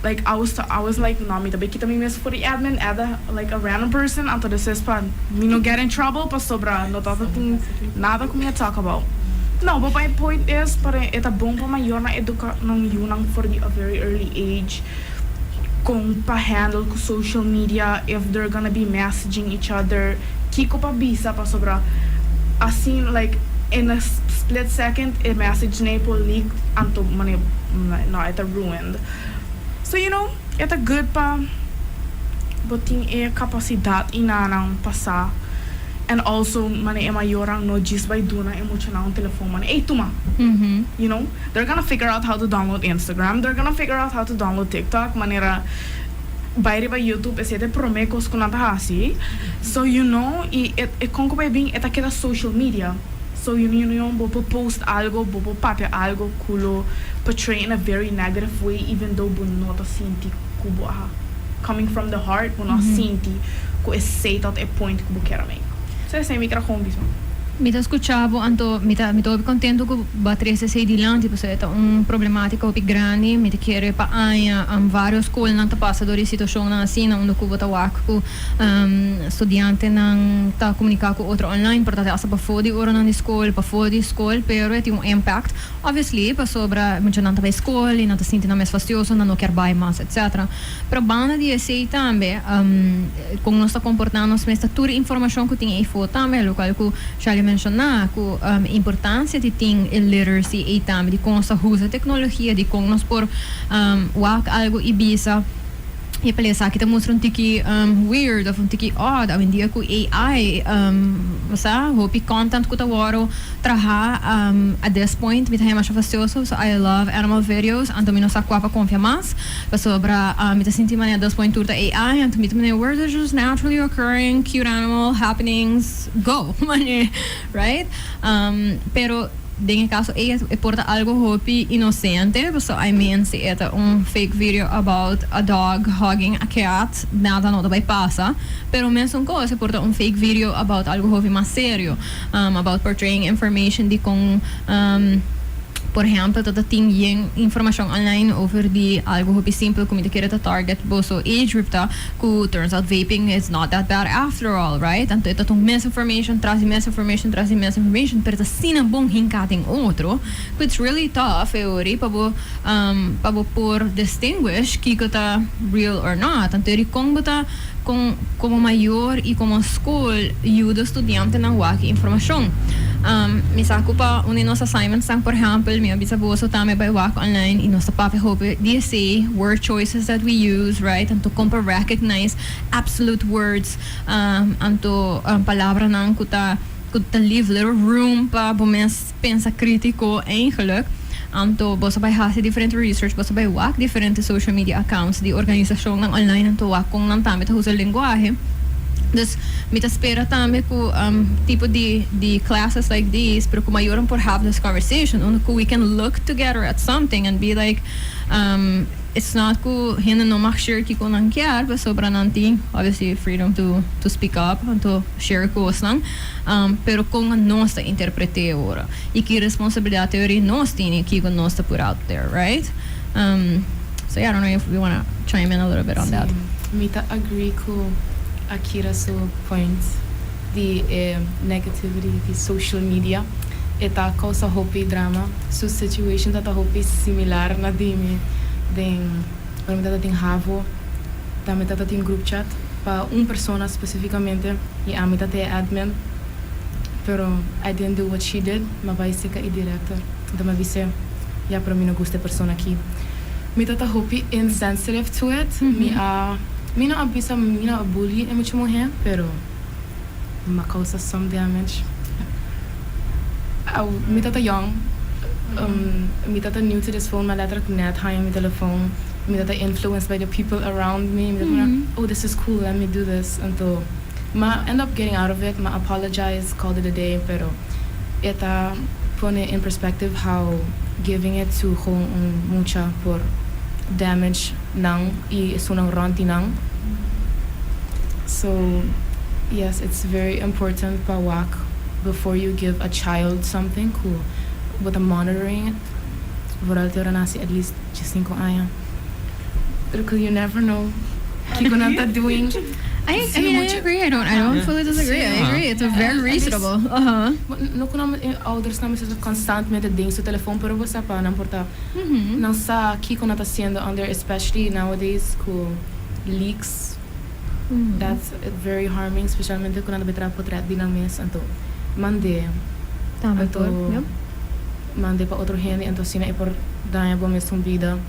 like I was like no me tabi kita mi mes for the admin ada like a random person anto the says pa me no get in trouble pa sobra no tata ting nada ko me talk about. No, but my point is para eta bom pa mayor na educa ng yunang for a very early age kung pa handle ko social media if they're gonna be messaging each other kiko pa bisa pa sobra asin like in a split second a message na po leaked anto mani no eta ruined. So you know, it's a good pa buting kapasidad ina nang pasa and also mane mayorang no just by duna emotional telephone mane tuma. You know, they're gonna figure out how to download Instagram, they're gonna figure out how to download TikTok manera bayre ba YouTube esete promekos kunanta hasi. So you know, it konko pa bing eta kita social media. So you know, bobo post algo, bobo papia algo kulo portray in a very negative way, even though bunota sinti kubo coming from the heart, bunota sinti ko say at a point kubo kera make. So essa é micro combis. Mita escuchavo anto mita contento ko batrese sei di lang tipo se problematica opi grande mita quiere pa aya vários school nang passadori situação na assim na onde kubo ta wak ko studiante nang ta comunicar com outro online portanto asa pa fodi ora nang school pero tem impact obviously pa sobra muito nang ta vai school e nang ta sinti na mais fastioso na no quer bai mas etc. Pero banda di sei tambe com nós ta comportando nos mesta toda informação que tinha e foto tambe local ko mencionar que a importância de ter literacy e também de como se usa a tecnologia, de como nós por algo e bisa e palesa kita mostra tiki weird of tiki odd a dia ku AI basta hopi content ku tawaro traha at this point mit hema fastioso so I love animal videos anto mino sa kwapa confia mas sobra mit senti mania at this point turta AI anto mit mania words are just naturally occurring cute animal happenings go mane right pero em caso é porta algo hopi inocente so I mean se é fake video about a dog hugging a cat nada não vai passar pero mesmo coisa porta fake video about algo hopi mais sério about portraying information de com por exemplo, toda tinha informação online over de algo hopi simple como de querer target boso age group ta ku turns out vaping is not that bad after all, right? Então ito tong misinformation, traz misinformation, pero ta sina bong hinkating outro, it's really tough eori pabo por distinguish kiko ta real or not. Então eri kung bata como maior e como school ajuda estudiante na waki informação. Misako pa unin nos assignments sang por exemplo mi bisabuso tame by wak online e nos papi hope DSA word choices that we use, right? And to recognize absolute words and to palabra nang kuta leave little room pa bomens pensa crítico eigenlijk. Anto bosa by hasi different research bosa by wak different social media accounts di organisação ng online anto wak kung nang tami ta usa linguahe Dus met espera também que tipo de classes like these, pero como ayudan por have this conversation, we can look together at something and be like, it's not que gente não mag share que com quer, but sobra nanti, obviously freedom to speak up and to share coisas, pero com a nossa interpretar agora e que responsabilidade teoria nós tem que com nós por out there, right? So yeah, I don't know if we want to chime in a little bit on that. Me agree com Akira's point, the negativity, the social media, eta causa hopi drama, so situation that hopi similar na dimi, para mim tem havo, também tem group chat, para persona especificamente, e a mim tem admin, pero I didn't do what she did, mas vai ser que a director, então me disse, ja para mim não gosta persona aqui, me hopi insensitive to it, me não abisa, me não bully é muito morrer, pero me causa some damage. Me young, me new to this phone, maar letterlijk net ga je mijn telefoon, me influenced by the people around me, oh this is cool, let me do this, until ma end up getting out of it, ma apologize, called it a day, pero eta pone in perspective how giving it to gewoon mucha por damage nang y sunang ronti nang. So yes, it's very important pa wak before you give a child something cool with a monitoring it. Vooral te nasi at least just 5 años. Because you never know. Kiko nanta doing. I agree. I don't fully disagree. I agree. It's a very reasonable. No kunam ouders namin sa constant met het ding sa telefoon pero basta pa nang porta. Nang sa kiko nata siendo under, especially nowadays ko leaks. That's very harming, especialmente kung nabitra potret din ang mes anto mande. Anto mande pa otro gente anto sina ipor danya bo mes vida.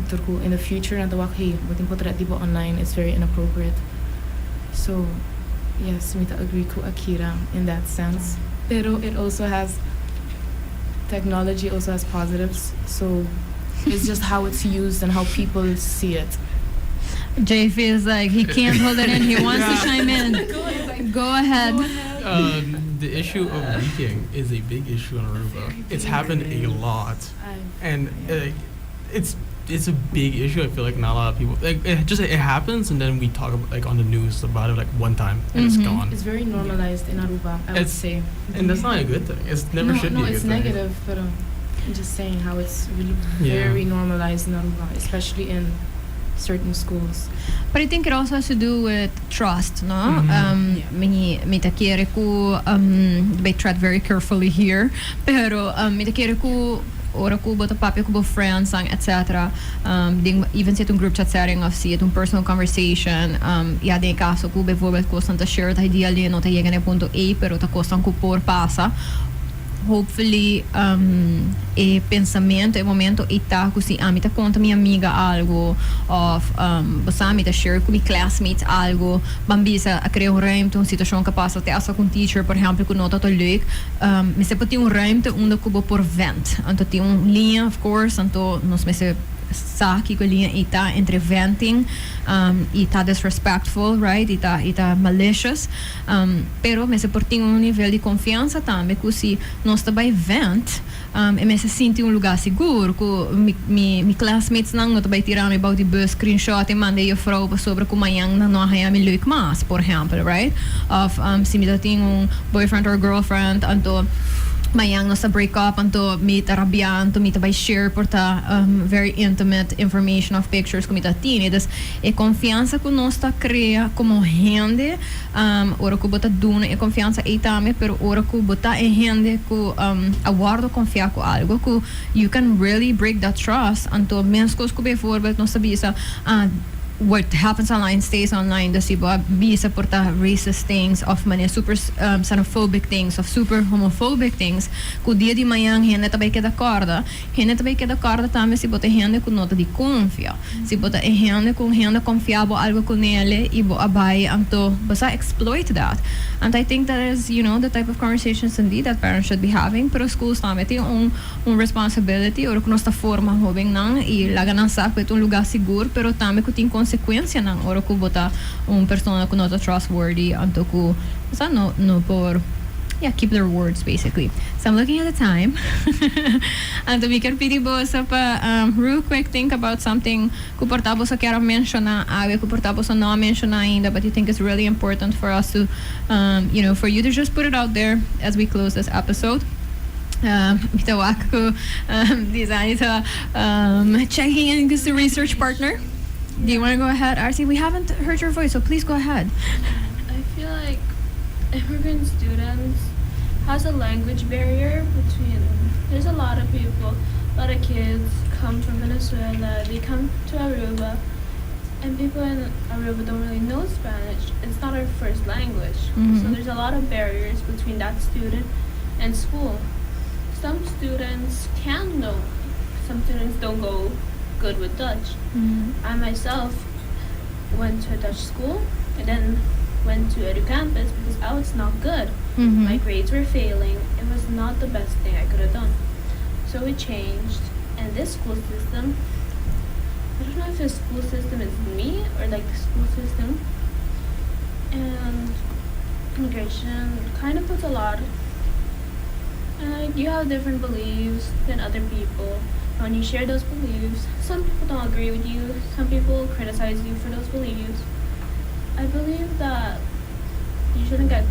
Turku in the future anto wak hey, buting potret di bo online, it's very inappropriate. So, yes, me agree with Akira in that sense. Pero it also has, technology also has positives. So, it's just how it's used and how people see it. Jay feels like he can't hold it in. He wants to chime in. Go ahead. The issue of leaking is a big issue in Aruba. It's happened a lot. And it's a big issue. I feel like not a lot of people it happens, and then we talk about, like on the news about it like one time and it's gone. It's very normalized in Aruba, I would say. And that's not a good thing. It's never should be a good it's thing. negative, but I'm just saying how it's really very normalized in Aruba, especially in certain schools. But I think it also has to do with trust, no? Mi takiere ku they tread very carefully here, pero mi takiere ku ora ku bota papi ku bo friends ang etc. Even se het een group chat setting of se het een personal conversation, ja de caso ku bijvoorbeeld kostan ta share ta idea ali no ta llega ne punto A pero ta kostan ku por passa. Hopefully e pensamento e momento e tá ku si ami ta conta minha amiga algo of basami ta share ku mi classmates algo bambisa a criar ruimte uma situação que passa até essa com teacher por exemplo ku nota to leuk me se pode ruimte onde ku bo por vent anto tem linha of course anto nos me se saque com a linha e tá entre venting e tá disrespectful, right? E tá malicious, pero me se portinho nível de confiança também, que se nós também vent, e me se sente lugar seguro, que mi classmates não também tirar me about the bus screenshot e mandei a vrouw sobre como amanhã não há me leuk mas, por exemplo, right? Of se me tem boyfriend or girlfriend, anto mayang nasa break up anto meet arabian to meet by share porta very intimate information of pictures kumita tini das e confiança que nós tá cria como rende ora que bota duna e confiança e tame pero ora que bota e rende que aguardo confiar com algo que you can really break that trust anto menskos que bijvoorbeeld nós sabia what happens online stays online. Dus je bisa porta racist things of mane super xenophobic things of super homophobic things. Ku dia de manhã gente também que da corda. Gente também que da corda também se bota gente com nota de confia. Se bota gente com gente confiável algo com ele e bo abai anto basa exploit that. And I think that is the type of conversations indeed that parents should be having. Pero schools também tem responsibility or que nós tá forma hobing nang e laga nang sak com lugar seguro, pero também que tem consequência ng oro ku bota persona ku not trustworthy anto ku no por keep their words basically. So I'm looking at the time. And we can pidi bo sa pa real quick think about something ku portabo sa quero mencionar, ku portabo sa não mencionar ainda, but you think it's really important for us to for you to just put it out there as we close this episode. Mitawak ko design ito checking in as the research partner. Do you want to go ahead, RC? We haven't heard your voice, so please go ahead. I feel like immigrant students has a language barrier between. There's a lot of people, a lot of kids come from Venezuela. They come to Aruba, and people in Aruba don't really know Spanish. It's not our first language, so there's a lot of barriers between that student and school. Some students can know. Some students don't go good with Dutch. I myself went to a Dutch school and then went to EduCampus because I was not good. My grades were failing. It was not the best thing I could have done. So we changed, and this school system, I don't know if the school system is me or like the school system, and immigration kind of puts a lot. You have different beliefs than other people. When you share those beliefs, some people don't agree with you. Some people criticize you for those beliefs. I believe that you shouldn't get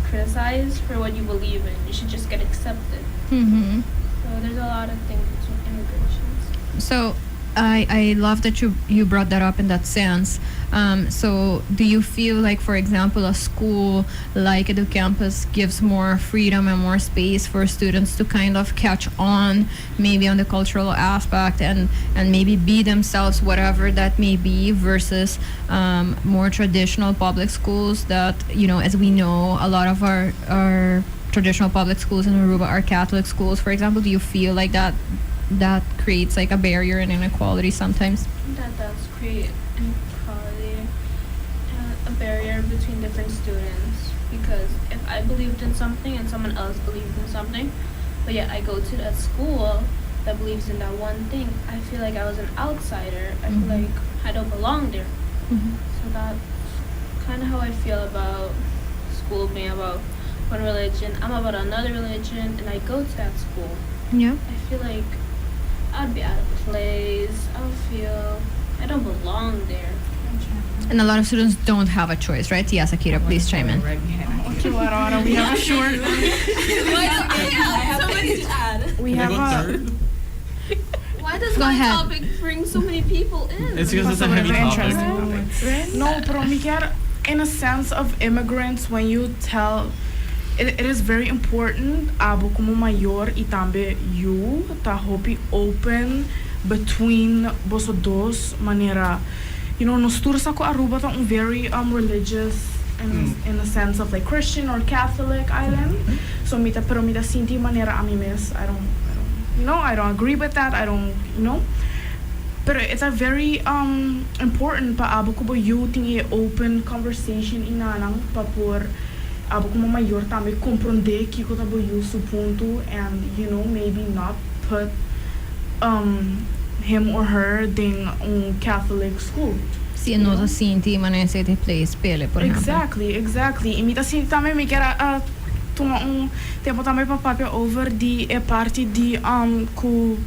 criticized for what you believe in. You should just get accepted. So there's a lot of things between immigrations. So I love that you brought that up in that sense. So do you feel like, for example, a school like EduCampus gives more freedom and more space for students to kind of catch on maybe on the cultural aspect and maybe be themselves, whatever that may be, versus more traditional public schools that, as we know, a lot of our traditional public schools in Aruba are Catholic schools, for example? Do you feel like that creates like a barrier and inequality sometimes? That does create inequality and a barrier between different students, because if I believed in something and someone else believed in something, but yet I go to that school that believes in that one thing, I feel like I was an outsider. I feel like I don't belong there. So that's kind of how I feel about school being about one religion. I'm about another religion, and I go to that school. Yeah. I feel like I'd be out of place. I'll feel I don't belong there. And a lot of students don't have a choice, right? Yes, Akira, please chime in. Okay, Laura, we have a short. We have a. Why does Go my ahead. topic bring so many people in? It's because it's a heavy topic. No, pero Miguel, in a sense of immigrants, when you tell, it is very important, abo como mayor y tambe you, ta hopi open between boso dos manera. Nos tursa ko Aruba ta un very religious in the sense of like Christian or Catholic island. So pero mita sinti manera amimes. I don't agree with that. I don't, But it's a very important pa abo ko bo you tingi open conversation inanang pa por abo ko mayor tambe comprende kiko ta bo you su punto, and maybe not put him or her in a Catholic school. Si nota sinti manese te play spele, por ejemplo. Exactly. Imita sinti tambe mi kera tuma tempo tambe papapia over di parti di ku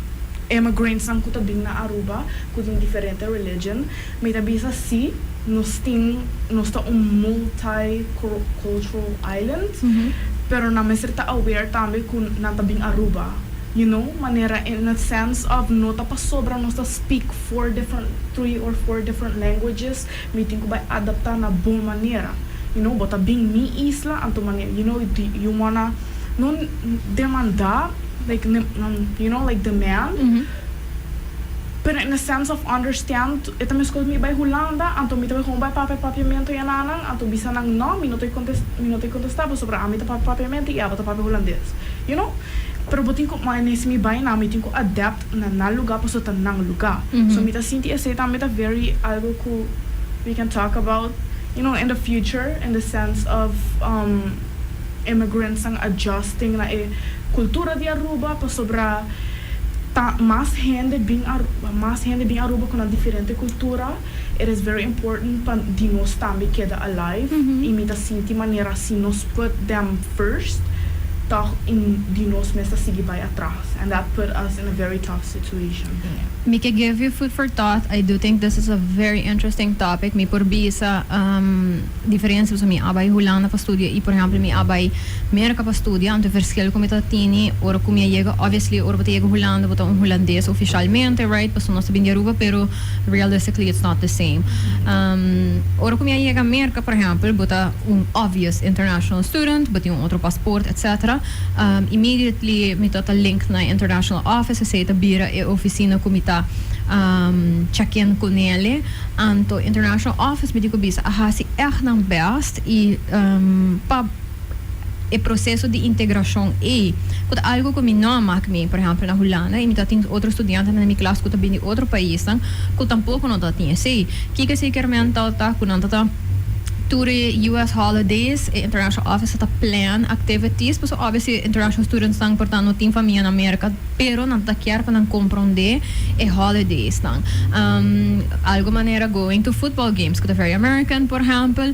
immigrants ang kuta ding na Aruba, kuding differente religion, mita bisa si nos ta multi-cultural island, pero na mesrita aware tambe kun natabing Aruba. Manera in a sense of nota pa sobra nosta speak 3 or 4 different languages, meeting ko ba adapta na buong manera. Bota being mi isla anto manera, you wanna non demanda like like demand. But in a sense of understand, ito mes mi by Holanda, anto mi tabi kung by papiamento yananang, anto bisa nang no, minotoy contestabo sobra amita papiamento y abata papi holandês. Pero botin ko mainis mi bay na mitin ko adapt na lugar pa sa tanang lugar. So mita sinti eseta mita very algo ko we can talk about, in the future, in the sense of immigrants ang adjusting na kultura di Aruba pa sobra mas gente bing Aruba com uma diferente cultura it is very important pa di nos tambi queda alive. Imita sinti manera si nos put them first, toch in di nos mesta sige by atras, and that put us in a very tough situation. Me can give you food for thought. I do think this is a very interesting topic. Me por bisa diferença sa mi abay hulang na pa studia e por exemplo mi abay merka pa studia anto verschil como ita tini ora como llega obviously ora pa llega Holanda bota holandês oficialmente, right? Paso nós sabem Aruba pero realistically it's not the same. Ora como llega merka por exemplo bota obvious international student bota outro passport etc. Immediately mi tota link na international office sa ita bira e oficina komita check-in ko nele anto international office me digo bisa si echt ng best e processo de integração quando algo que me não mak me por exemplo na Holanda e me tá tem outro estudante na minha classe que tá vindo de outro país que tampouco não tá tinha sei que seguramente tá com não tá during US holidays, international office at a plan activities, so obviously international students estão portando team família na América, pero não tá quer para não compreender holidays estão. Algo maneira going to football games, que é very American, por exemplo,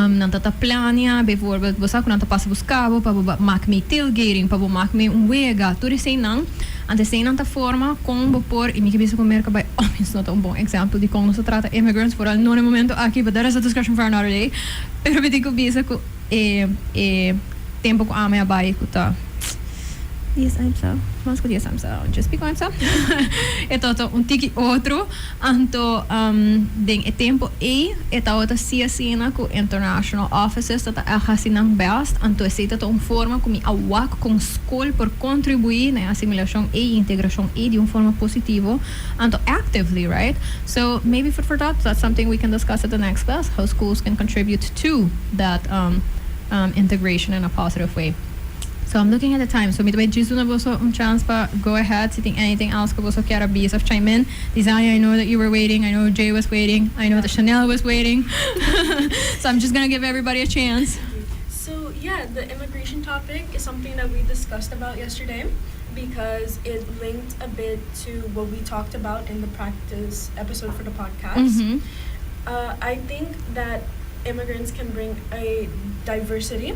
não tá plania, bijvoorbeeld, você quando tá passa buscar, para mak me tailgating, para mak me wega, tudo isso não. Antes de não forma como por e me que bisa com América by isso não é bom exemplo de como se trata immigrants por no momento aqui, but that is a discussion for another day. Pero me digo bisa com tempo com a minha bai com tá. Yes, I'm so. Mas com yes, I'm so. Just be going so. Ito tiki outro anto ding tempo eta outra sina com international offices tata ahasinang best anto esta forma como awak com school por contribuir na assimilação e integração de forma positiva anto actively, right? So maybe food for thought, that's something we can discuss at the next class, how schools can contribute to that integration in a positive way. So I'm looking at the time. So midway Jisu na boso chance pa go ahead. Sitting anything else ko boso kiara bis of chime in. Desire, I know that you were waiting. I know Jay was waiting. I know that Chanel was waiting. So I'm just gonna give everybody a chance. So yeah, the immigration topic is something that we discussed about yesterday because it linked a bit to what we talked about in the practice episode for the podcast. I think that immigrants can bring a diversity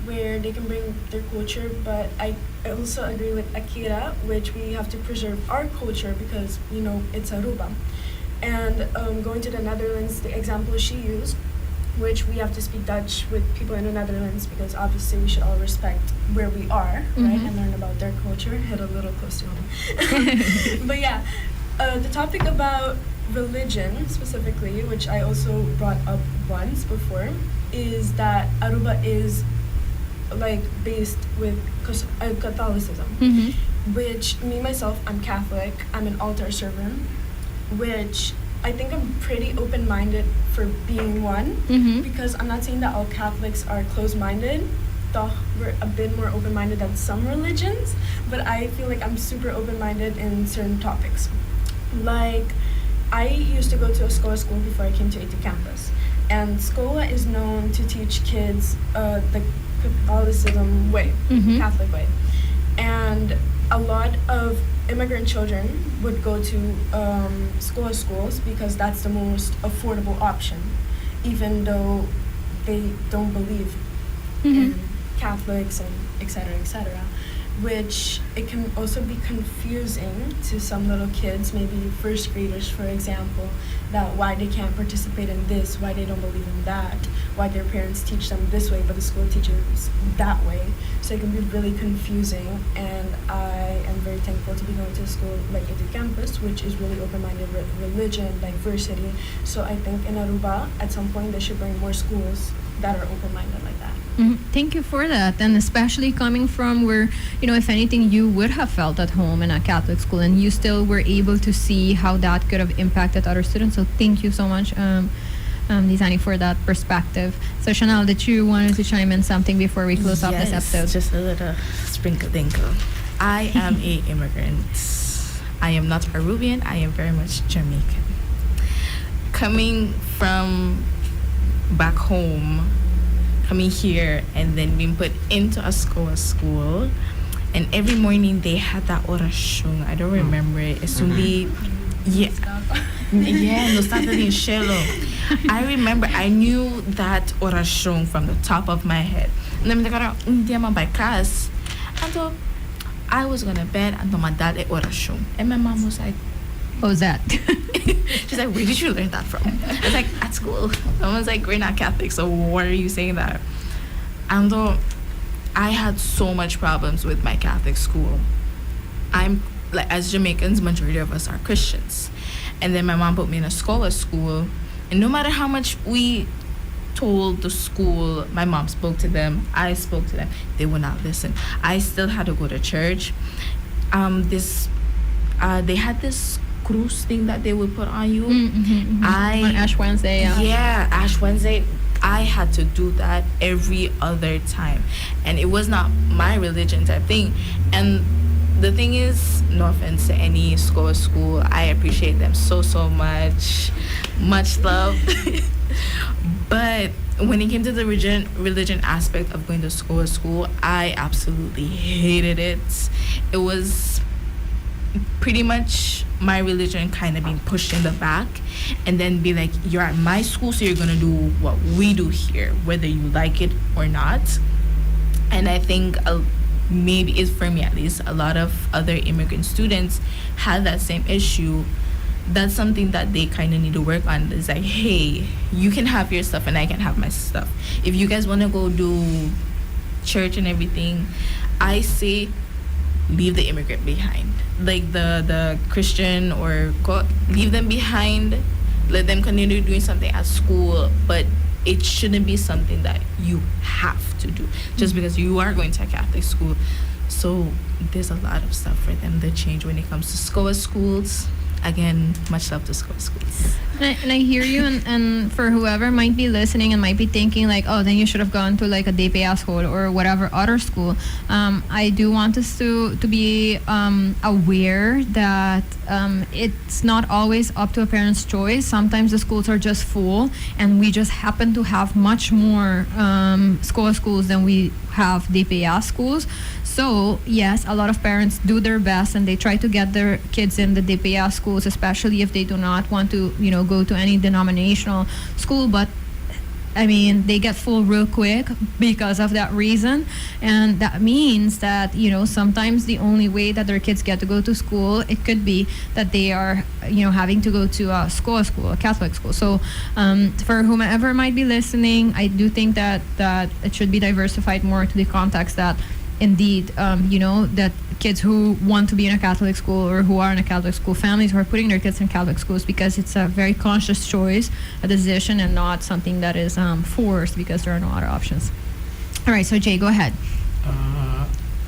where they can bring their culture, but I also agree with Akira, which we have to preserve our culture because, you know, it's Aruba. And going to the Netherlands, the example she used, which we have to speak Dutch with people in the Netherlands because obviously we should all respect where we are, right, and learn about their culture, hit a little close to home. But yeah, the topic about religion specifically, which I also brought up once before, is that Aruba is like based with Catholicism, which me myself, I'm Catholic, I'm an altar server, which I think I'm pretty open-minded for being one, because I'm not saying that all Catholics are closed-minded, though we're a bit more open-minded than some religions, but I feel like I'm super open-minded in certain topics. Like, I used to go to a school before I came to EduCampus, and Scola is known to teach kids the Catholicism way, Catholic way. And a lot of immigrant children would go to schools because that's the most affordable option, even though they don't believe in Catholics and etc., which it can also be confusing to some little kids, maybe first graders, for example, that why they can't participate in this, why they don't believe in that, why their parents teach them this way but the school teaches that way. So it can be really confusing, and I am very thankful to be going to a school like EduCampus, which is really open-minded with religion, diversity. So I think in Aruba, at some point, they should bring more schools that are open-minded like that. Thank you for that, and especially coming from where, you know, if anything, you would have felt at home in a Catholic school, and you still were able to see how that could have impacted other students. So thank you so much, Designing, for that perspective. So Chanel, did you want to chime in something before we close off this episode? Just a little sprinkle-dinkle. I am a immigrant. I am not Peruvian. I am very much Jamaican. Coming from back home, coming here and then being put into a school, and every morning they had that oracion. I don't remember it. It's only Yeah. Yeah, no start in Shelo. I remember I knew that oración from the top of my head. And then by class. And so I was gonna bed and my dad oración. And my mom was like, What was that? she's like, where did you learn that from? I was like, at school. I was like, we're not Catholic, so why are you saying that? And though I had so much problems with my Catholic school. I'm like, as Jamaicans, majority of us are Christians. And then my mom put me in a scholar school. And no matter how much we told the school, my mom spoke to them, I spoke to them, they would not listen. I still had to go to church. They had this cruise thing that they would put on you. On Ash Wednesday, yeah. Yeah, Ash Wednesday. I had to do that every other time. And it was not my religion type thing. And the thing is, no offense to any school, I appreciate them so much. Much love. But when it came to the religion aspect of going to school, I absolutely hated it. It was pretty much my religion kind of being pushed in the back and then be like, you're at my school, so you're gonna do what we do here, whether you like it or not. And I think maybe it's, for me at least, a lot of other immigrant students had that same issue. That's something that they kind of need to work on. It's like, hey, you can have your stuff and I can have my stuff. If you guys want to go do church and everything, I say leave the immigrant behind. Like the Christian or leave them behind. Let them continue doing something at school, but it shouldn't be something that you have to do just because you are going to a Catholic school. So there's a lot of stuff for them to change when it comes to schools. Again, much love to schools. And I hear you, and for whoever might be listening and might be thinking like, oh, then you should have gone to like a DPA school or whatever other school. I do want us to be aware that it's not always up to a parent's choice. Sometimes the schools are just full, and we just happen to have much more schools than we have DPA schools. So yes, a lot of parents do their best and they try to get their kids in the DPA schools, especially if they do not want to, go to any denominational school. But I mean, they get full real quick because of that reason. And that means that, sometimes the only way that their kids get to go to school, it could be that they are, having to go to a school, a Catholic school. So for whomever might be listening, I do think that it should be diversified more to the context that indeed, that kids who want to be in a Catholic school or who are in a Catholic school, families who are putting their kids in Catholic schools because it's a very conscious choice, a decision, and not something that is forced because there are no other options. All right, so Jay, go ahead.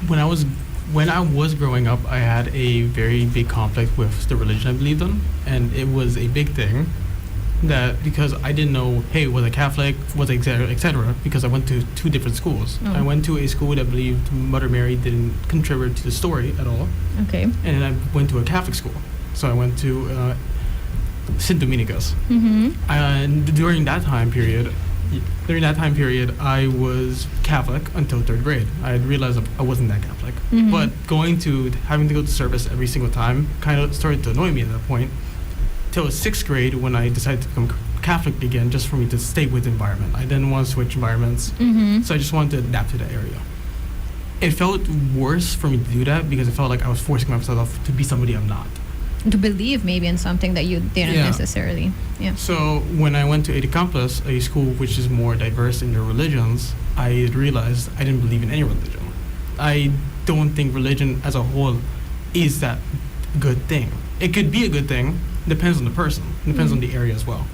When I was growing up, I had a very big conflict with the religion I believed in, and it was a big thing. That because I didn't know, hey, was I Catholic, was I et cetera, because I went to two different schools. Oh. I went to a school that believed Mother Mary didn't contribute to the story at all. Okay. And then I went to a Catholic school. So I went to St. Dominica's. Mm-hmm. And during that time period, I was Catholic until third grade. I had realized I wasn't that Catholic. Mm-hmm. But having to go to service every single time kind of started to annoy me at that point. Till 6th grade when I decided to become Catholic again, just for me to stay with the environment. I didn't want to switch environments, so I just wanted to adapt to that area. It felt worse for me to do that because it felt like I was forcing myself to be somebody I'm not. To believe maybe in something that you didn't necessarily. Yeah. So when I went to EduCampus, a school which is more diverse in their religions, I realized I didn't believe in any religion. I don't think religion as a whole is that good thing. It could be a good thing. Depends on the person. Depends on the area as well.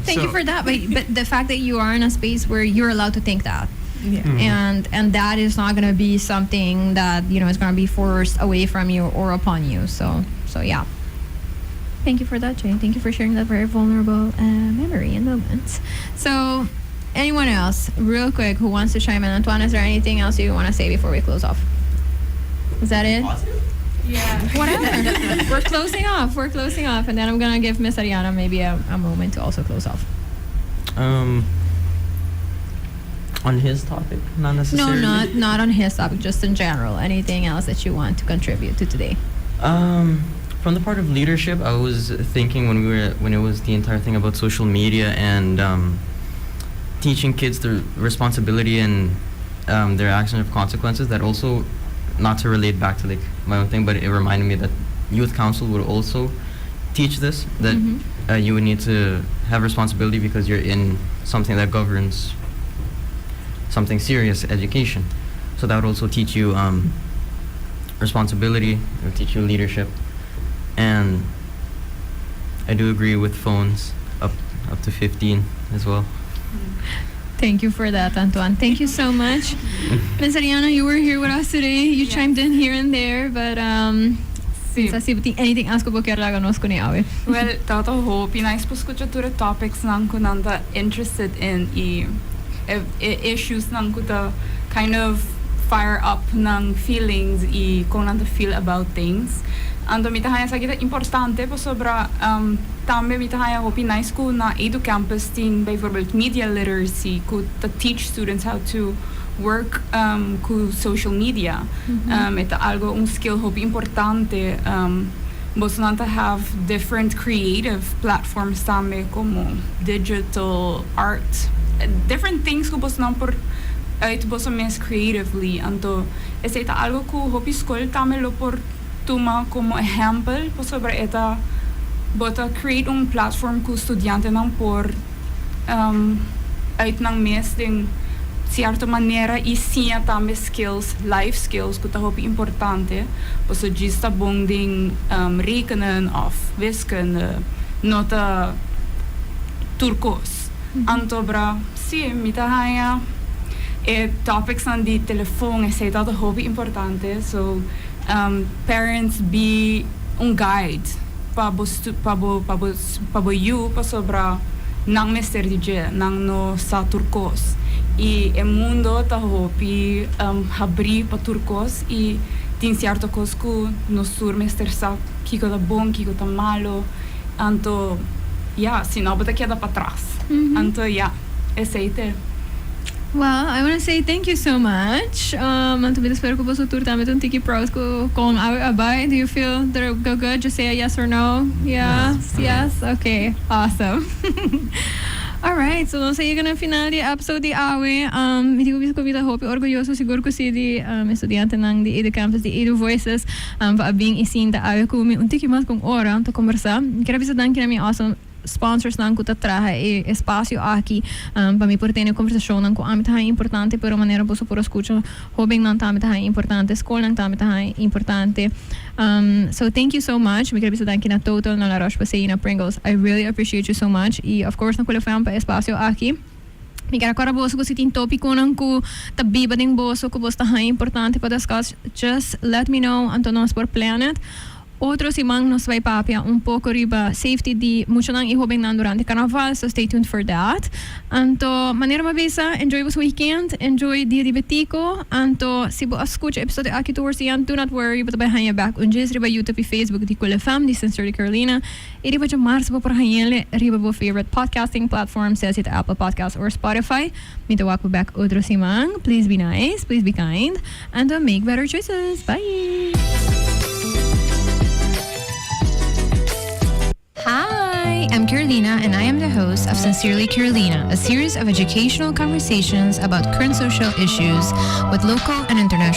Thank you for that. But the fact that you are in a space where you're allowed to think that, and that is not going to be something that is going to be forced away from you or upon you. So yeah. Thank you for that, Jay. Thank you for sharing that very vulnerable memory and moment. So, anyone else, real quick, who wants to chime in? Antoine, is there anything else you want to say before we close off? Is that it? Yeah. Whatever. We're closing off, and then I'm gonna give Miss Ariana maybe a moment to also close off. On his topic, not necessarily. No, not on his topic, just in general. Anything else that you want to contribute to today? From the part of leadership, I was thinking when it was the entire thing about social media and teaching kids the responsibility and their action of consequences, that also, not to relate back to like my own thing, but it reminded me that youth council would also teach this, that you would need to have responsibility because you're in something that governs something serious, education. So that would also teach you responsibility, it would teach you leadership. And I do agree with phones up to 15 as well. Thank you for that, Antoine. Thank you so much. Ms. Ariana, you were here with us today. You chimed in here and there, but anything else ko boker laga nos ko ni awe? Well, tato ho, pinais po skucha ture topics nang ko nanda interested in issues nang ko ta kind of fire up ng feelings kung nanda feel about things. Ando mitahaya sa kita importante po sobra tambe mitahaya ho pinais ko na EduCampus ting bijvoorbeeld media literacy ko to teach students how to work ku social media. Ito algo skill ho importante bos nanta have different creative platforms tambe como digital art, different things ko bos nampor it bos mes creatively anto ito algo ko ho school tame lo por tuma como ejemplo po sobre esta bota create platform ku studiantenan por uit ng mes ding cierta manera siya tame skills, life skills ku tahopi importante po so gista bonding rekenen of wiskunde nota turcos antobra si mitahaya topics aan die telefoon is dat hobby importante so parents be guide pabo you pa sobra nang mister DJ nang no sa turcos mundo tahopi habri pa turcos tin cierto coscu no sur mister sa kiko da bon kiko ta malo anto sino bota queda para trás anto esse Well, I want to say thank you so much. Anto bitas espero ko po sa tour tama itong tiki pros ko kung abay. Do you feel they're good? Just say a yes or no. Yes. Okay, awesome. Alright, so sa iyo na final di episode di awe. Hindi ko bisa ko hope orgulloso siguro ko si di estudiantenan di EduCampus di EduVoices paabing isin ta awe ko mi unti kimas kung ora to conversa. Kaya bisa dan kinami awesome sponsors nang kuta traha espaço aqui para me portar na conversação nang ko amit hai importante pero maneira posso por escutar hobing nang tamit hai importante escola nang tamit hai importante so thank you so much me quero danki na total na la roche pasei na Pringles. I really appreciate you so much e of course na kula foi para espaço aqui me quero agora boso ko sitin tópico nang ko tabiba ding boso ko bosta hai importante para discuss just let me know antonos por planet. Outro simang nos vai papia pouco riba safety di mucho nang ihobing nan durante carnaval, so stay tuned for that. Anto maneira mabisa, enjoy vos weekend, enjoy dia di betiko. Anto si bo escucha episode aqui towards the end, do not worry, but behind your back unjis riba YouTube e Facebook di Kule Fam di Sncerely Carolina. E riba jo mars bo por hanhele riba bo favorite podcasting platform, says it Apple Podcasts or Spotify. Mito wak back outro simang. Please be nice, please be kind, and make better choices. Bye. Hi, I'm Carolina, and I am the host of Sncerely Carolina, a series of educational conversations about current social issues with local and international